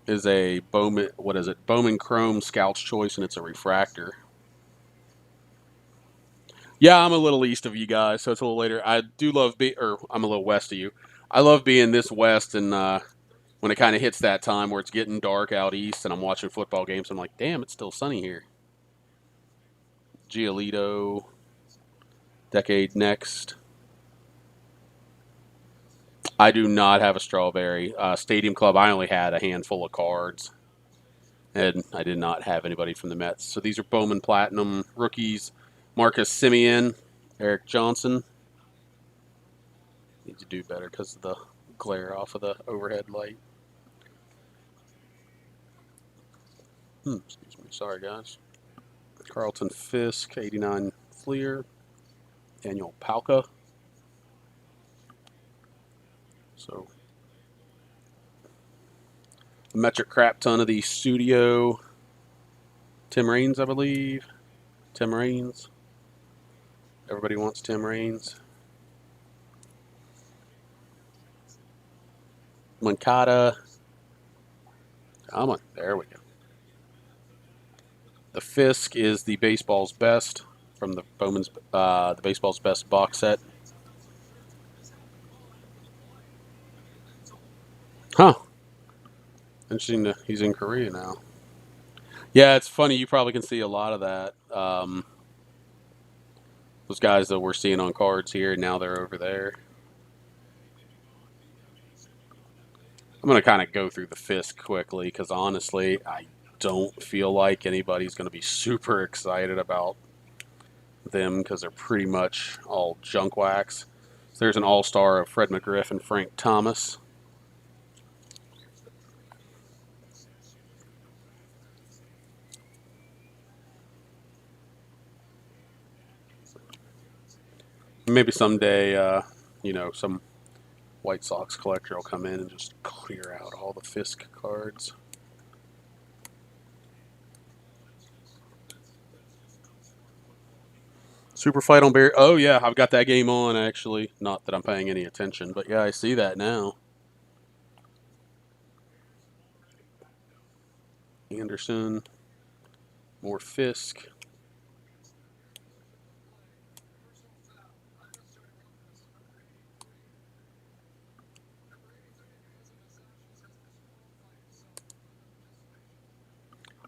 is a Bowman. What is it? Bowman Chrome Scout's Choice, and it's a refractor. Yeah, I'm a little east of you guys, so it's a little later. I do love I'm a little west of you. I love being this west, and when it kind of hits that time where it's getting dark out east, and I'm watching football games, I'm like, damn, it's still sunny here. Giolito, Decade Next. I do not have a strawberry. Stadium Club, I only had a handful of cards, and I did not have anybody from the Mets. So these are Bowman Platinum rookies. Marcus Semien, Eric Johnson. Need to do better because of the glare off of the overhead light. Excuse me. Sorry, guys. Carlton Fisk, 89 Fleer. Daniel Palka. So, a metric crap ton of the Studio. Tim Raines, I believe. Tim Raines. Everybody wants Tim Raines. Moncada. Come on. There we go. The Fisk is the Baseball's Best from the Bowman's the Baseball's Best box set. Huh. Interesting that he's in Korea now. Yeah, it's funny. You probably can see a lot of that. Those guys that we're seeing on cards here, now they're over there. I'm going to kind of go through the Fisk quickly because honestly, I don't feel like anybody's going to be super excited about them because they're pretty much all junk wax. So there's an all-star of Fred McGriff and Frank Thomas. Maybe someday, some White Sox collector will come in and just clear out all the Fisk cards. Super Fight on Barry. Oh, yeah, I've got that game on, actually. Not that I'm paying any attention, but yeah, I see that now. Anderson. More Fisk.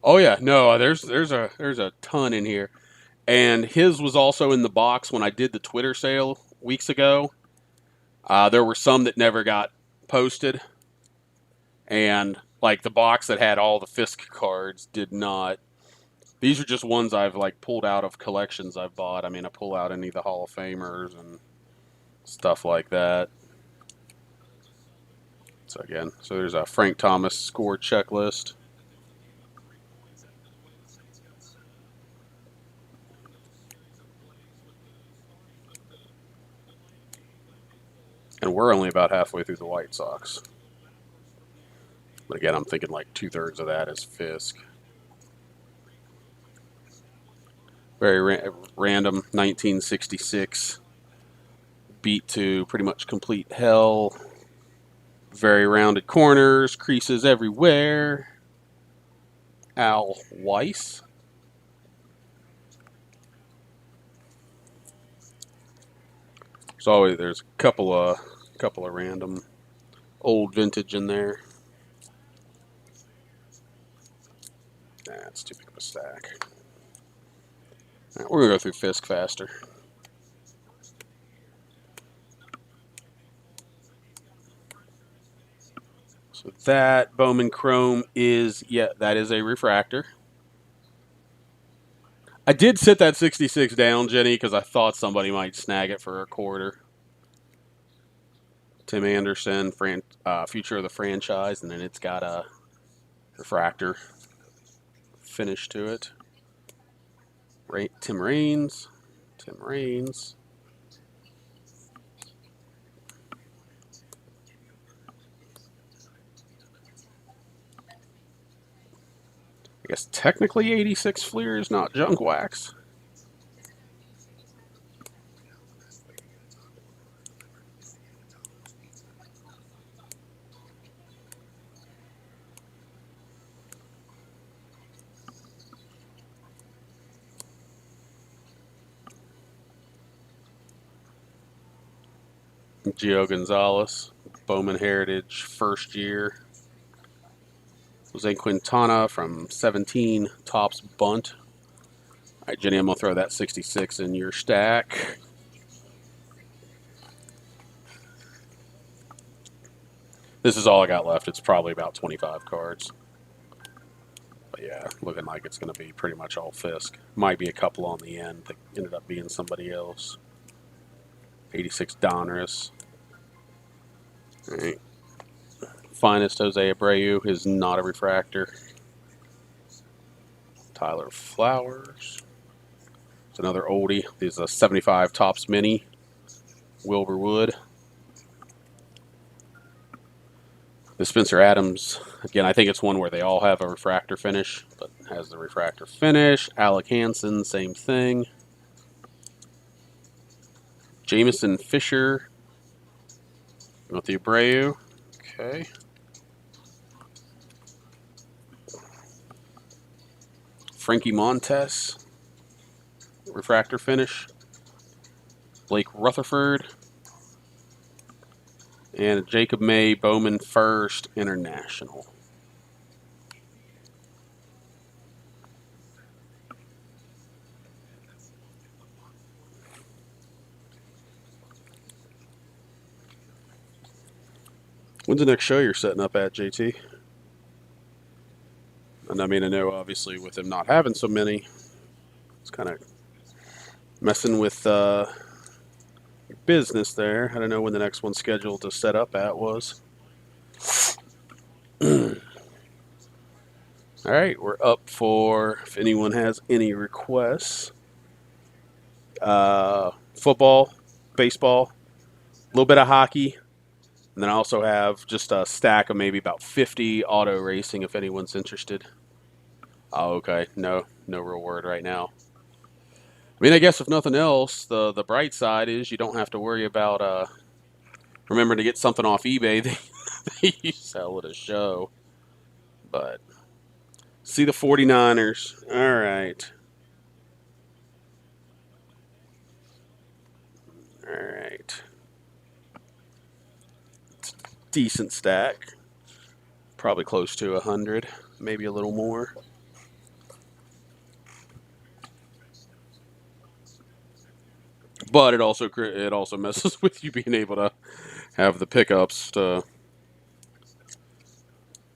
Oh yeah, no, there's a ton in here, and his was also in the box when I did the Twitter sale weeks ago. There were some that never got posted, and like the box that had all the Fisk cards did not. These are just ones I've like pulled out of collections I've bought. I mean, I pull out any of the Hall of Famers and stuff like that. So there's a Frank Thomas score checklist. And we're only about halfway through the White Sox. But again, I'm thinking like 2/3 of that is Fisk. Very random 1966 beat to pretty much complete hell. Very rounded corners, creases everywhere. Al Weiss. So there's a couple of random old vintage in there. That's too big of a stack. Right, we're gonna go through Fisk faster. So that Bowman Chrome that is a refractor. I did sit that 66 down, Jenny, because I thought somebody might snag it for a quarter. Tim Anderson, future of the franchise, and then it's got a refractor finish to it. Tim Raines. I guess technically 86 Fleer is not junk wax. Gio Gonzalez, Bowman Heritage, first year. Jose Quintana from 17, Topps bunt. All right, Jenny, I'm going to throw that 66 in your stack. This is all I got left. It's probably about 25 cards. But yeah, looking like it's going to be pretty much all Fisk. Might be a couple on the end that ended up being somebody else. 86 Donruss. All right. Finest Jose Abreu is not a refractor. Tyler Flowers. It's another oldie. This is a 75 Topps Mini. Wilbur Wood. The Spencer Adams, again, I think it's one where they all have a refractor finish, but has the refractor finish. Alec Hansen, same thing. Jameson Fisher. With the Abreu. Okay. Frankie Montes. Refractor finish. Blake Rutherford. And Jacob May Bowman First International. When's the next show you're setting up at, JT? And I mean, I know obviously with them not having so many, it's kind of messing with business there. I don't know when the next one scheduled to set up at was. All right, we're up for if anyone has any requests. Football. baseball, a little bit of hockey, and then I also have just a stack of maybe about 50 auto racing if anyone's interested. Oh, okay. No real word right now. I mean, I guess if nothing else, the bright side is you don't have to worry about remembering to get something off eBay. They sell at a show. But see the 49ers. All right. All right. Decent stack. Probably close to 100, maybe a little more. But it also messes with you being able to have the pickups to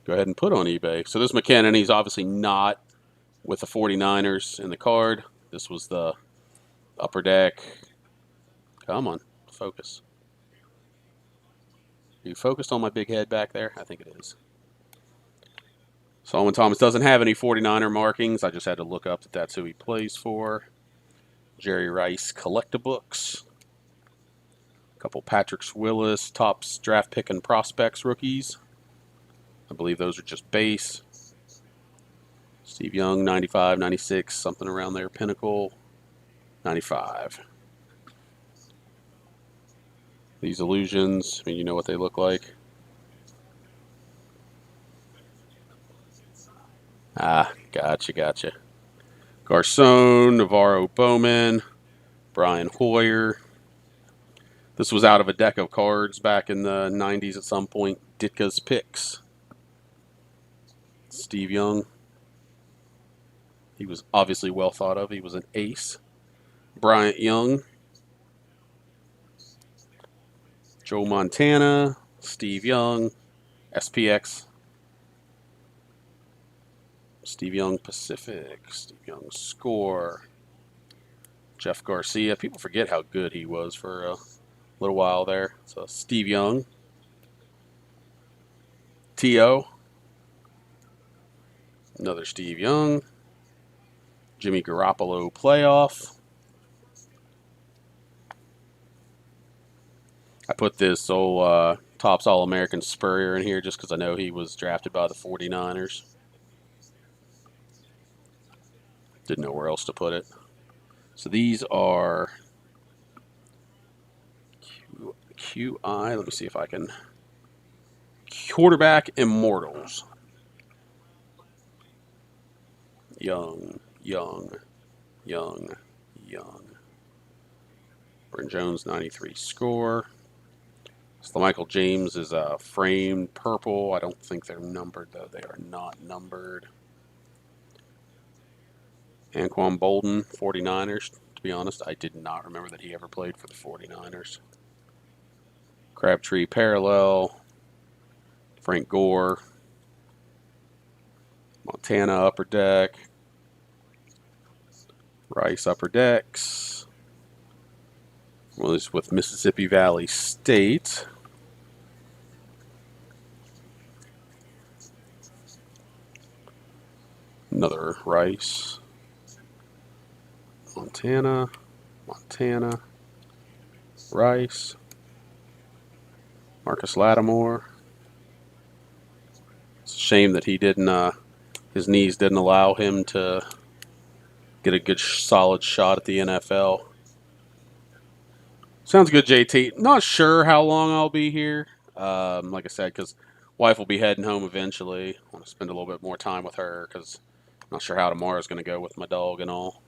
go ahead and put on eBay. So this McKinnon, he's obviously not with the 49ers in the card. This was the upper deck. Come on, focus. Are you focused on my big head back there? I think it is. Solomon Thomas doesn't have any 49er markings. I just had to look up that that's who he plays for. Jerry Rice Collectabooks. A couple Patrick Willis, Topps draft pick and prospects rookies. I believe those are just base. Steve Young, 95, 96, something around there. Pinnacle, 95. These illusions, I mean, you know what they look like. Ah, gotcha. Garcon, Navarro Bowman, Brian Hoyer. This was out of a deck of cards back in the 90s at some point. Ditka's Picks. Steve Young. He was obviously well thought of. He was an ace. Bryant Young. Joe Montana. Steve Young. SPX. Steve Young Pacific. Steve Young Score. Jeff Garcia. People forget how good he was for a little while there. So Steve Young. T.O. Another Steve Young. Jimmy Garoppolo playoff. I put this old Topps All-American Spurrier in here just because I know he was drafted by the 49ers. Didn't know where else to put it. So these are QI. Let me see if I can. Quarterback Immortals. Young. Bryn Jones, 93 score. So Michael James is framed purple. I don't think they're numbered, though. They are not numbered. Anquan Bolden, 49ers. To be honest, I did not remember that he ever played for the 49ers. Crabtree Parallel. Frank Gore. Montana Upper Deck. Rice Upper Decks. Well, this is with Mississippi Valley State. Another Rice. Montana. Rice. Marcus Lattimore. It's a shame that he didn't, his knees didn't allow him to get a good solid shot at the NFL. Sounds good, JT. Not sure how long I'll be here. Like I said, because wife will be heading home eventually. I want to spend a little bit more time with her because I'm not sure how tomorrow's going to go with my dog and all.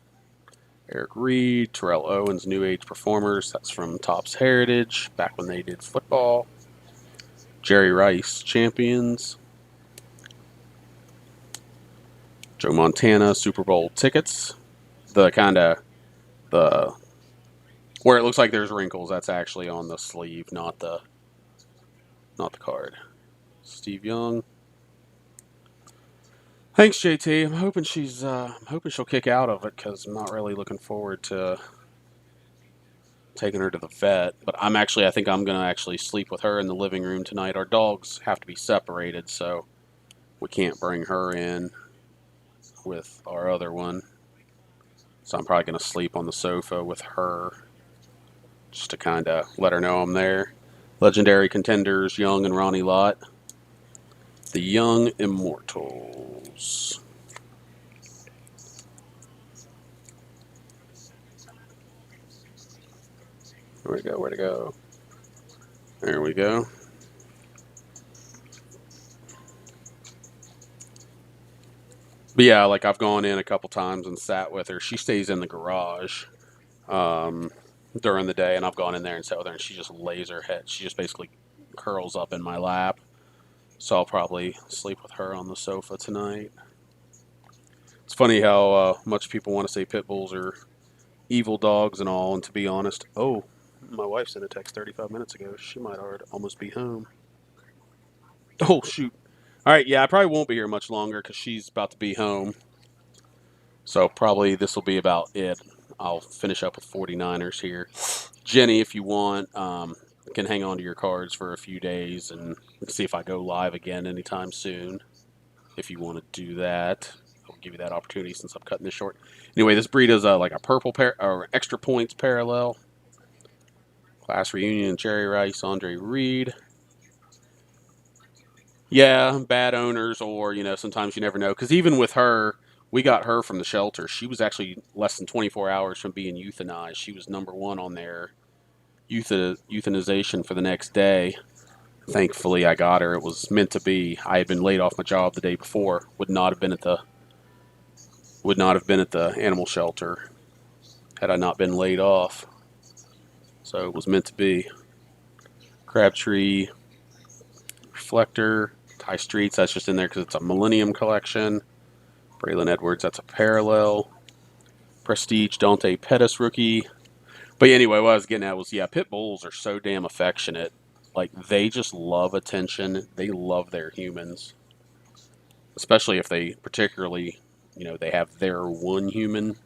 Eric Reed, Terrell Owens, New Age Performers. That's from Topps Heritage, back when they did football. Jerry Rice, Champions. Joe Montana, Super Bowl tickets. The where it looks like there's wrinkles, that's actually on the sleeve, not the card. Steve Young. Thanks, JT. I'm hoping she'll kick out of it because I'm not really looking forward to taking her to the vet. But I think I'm gonna actually sleep with her in the living room tonight. Our dogs have to be separated, so we can't bring her in with our other one. So I'm probably gonna sleep on the sofa with her. just to kind of let her know I'm there. Legendary contenders, Young and Ronnie Lott. The Young Immortals. Where'd it go? Where'd it go? There we go. But yeah, like I've gone in a couple times and sat with her. She stays in the garage during the day, and I've gone in there and sat with her, and she just lays her head. She just basically curls up in my lap. So I'll probably sleep with her on the sofa tonight. It's funny how much people want to say pit bulls are evil dogs and all, and to be honest, oh, my wife sent a text 35 minutes ago. She might already almost be home. Oh, shoot. All right, yeah, I probably won't be here much longer because she's about to be home. So probably this will be about it. I'll finish up with 49ers here. Jenny, if you want, can hang on to your cards for a few days and see if I go live again anytime soon. If you want to do that, I'll give you that opportunity since I'm cutting this short. Anyway, this breed is like a purple or extra points parallel. Class reunion, Jerry Rice, Andre Reed. Yeah, bad owners, or sometimes you never know. Because even with her, we got her from the shelter. She was actually less than 24 hours from being euthanized. She was #1 on their euthanization for the next day. Thankfully, I got her. It was meant to be. I had been laid off my job the day before. Would not have been at the animal shelter had I not been laid off. So it was meant to be. Crabtree, Reflector, Ty Streets. That's just in there because it's a Millennium collection. Braylon Edwards, that's a parallel. Prestige, Dante Pettis rookie. But anyway, what I was getting at was, yeah, pit bulls are so damn affectionate. Like, they just love attention. They love their humans. Especially if they particularly, they have their one human.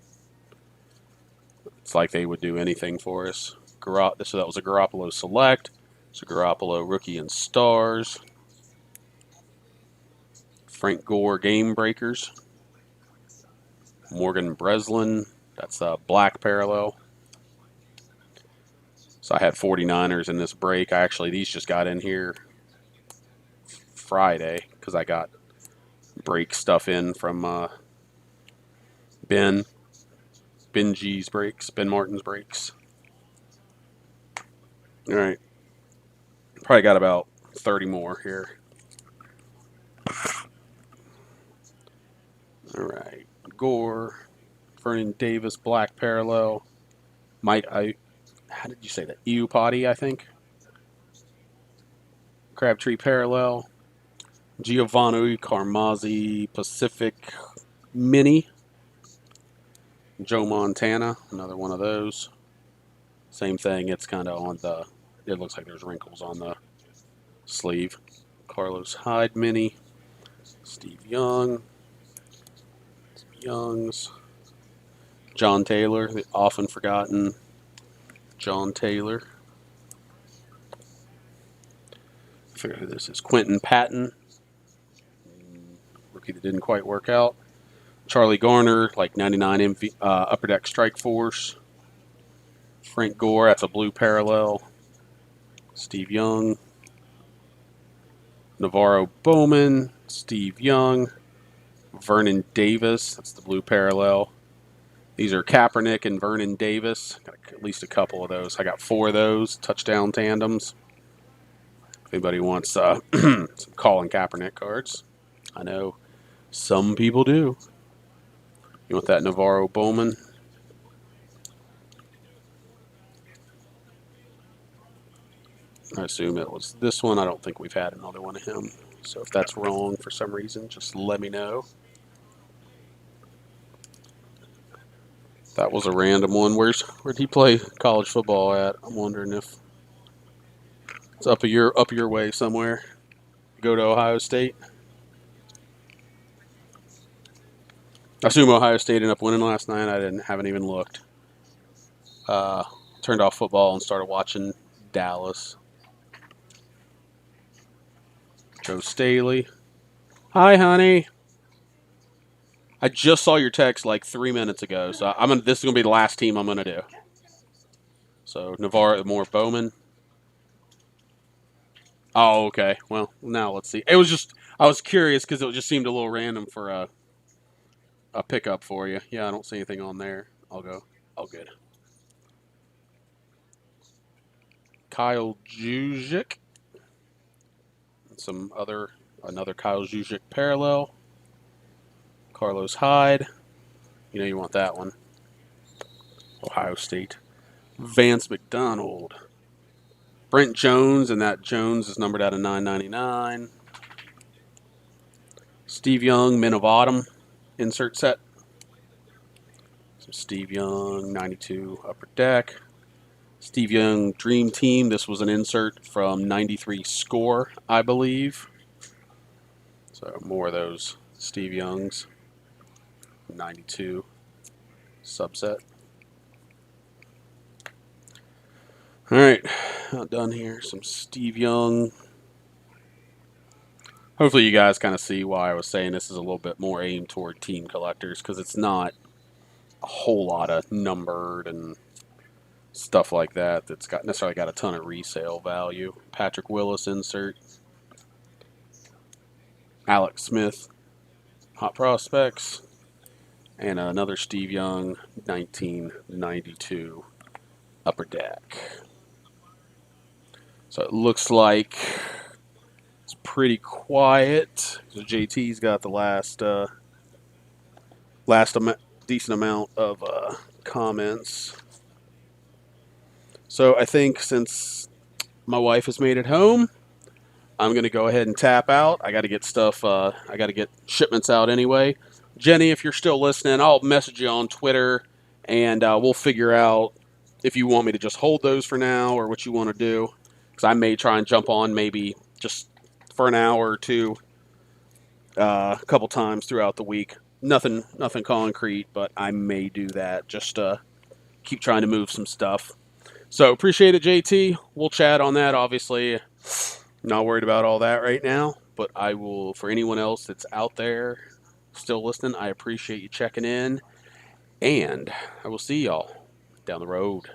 It's like they would do anything for us. So that was a Garoppolo Select. It's a Garoppolo Rookie and Stars. Frank Gore Game Breakers. Morgan Breslin. That's a black parallel. So I had 49ers in this break. These just got in here Friday because I got break stuff in from Ben G's breaks, Ben Martin's breaks. All right. Probably got about 30 more here. All right. Gore, Vernon Davis, black parallel. How did you say that? Eupati, I think. Crabtree parallel. Giovanni Carmazzi, Pacific Mini. Joe Montana, another one of those. Same thing, it's kind of it looks like there's wrinkles on the sleeve. Carlos Hyde Mini. Steve Young. Youngs. John Taylor, the often forgotten John Taylor. I forget who this is. Quentin Patton. Rookie that didn't quite work out. Charlie Garner, like 99 Upper Deck Strike Force. Frank Gore, that's a blue parallel. Steve Young. Navarro Bowman. Steve Young. Vernon Davis, that's the blue parallel. These are Kaepernick and Vernon Davis. Got at least a couple of those. I got 4 of those touchdown tandems. If anybody wants some Colin Kaepernick cards, I know some people do. You want that Navarro Bowman? I assume it was this one. I don't think we've had another one of him. So if that's wrong for some reason, just let me know. That was a random one. Where'd he play college football at? I'm wondering if it's up your way somewhere. Go to Ohio State. I assume Ohio State ended up winning last night. Haven't even looked. Turned off football and started watching Dallas. Joe Staley. Hi, honey. I just saw your text like 3 minutes ago, so this is gonna be the last team I'm gonna do. So Navarro, more Bowman. Oh, okay. Well, now let's see. It was just I was curious because it just seemed a little random for a pickup for you. Yeah, I don't see anything on there. I'll go. Oh, good. Kyle Juszczyk. Some other another Kyle Juszczyk parallel. Carlos Hyde. You know you want that one. Ohio State. Vance McDonald. Brent Jones, and that Jones is numbered out of 999. Steve Young, Men of Autumn insert set. So Steve Young, 92 Upper Deck. Steve Young Dream Team. This was an insert from 93 Score, I believe. So more of those Steve Youngs. 92 subset. All right, not done here. Some Steve Young. Hopefully you guys kind of see why I was saying this is a little bit more aimed toward team collectors, because it's not a whole lot of numbered and stuff like that that's got necessarily got a ton of resale value. Patrick Willis insert. Alex Smith, Hot Prospects. And another Steve Young, 1992 Upper Deck. So it looks like it's pretty quiet. So JT's got the last decent amount of comments. So I think since my wife has made it home, I'm going to go ahead and tap out. I got to get stuff, I got to get shipments out anyway. Jenny, if you're still listening, I'll message you on Twitter, and we'll figure out if you want me to just hold those for now or what you want to do. Because I may try and jump on maybe just for an hour or two a couple times throughout the week. Nothing concrete, but I may do that. Just keep trying to move some stuff. So appreciate it, JT. We'll chat on that, obviously. Not worried about all that right now, but I will, for anyone else that's out there still listening, I appreciate you checking in, and I will see y'all down the road.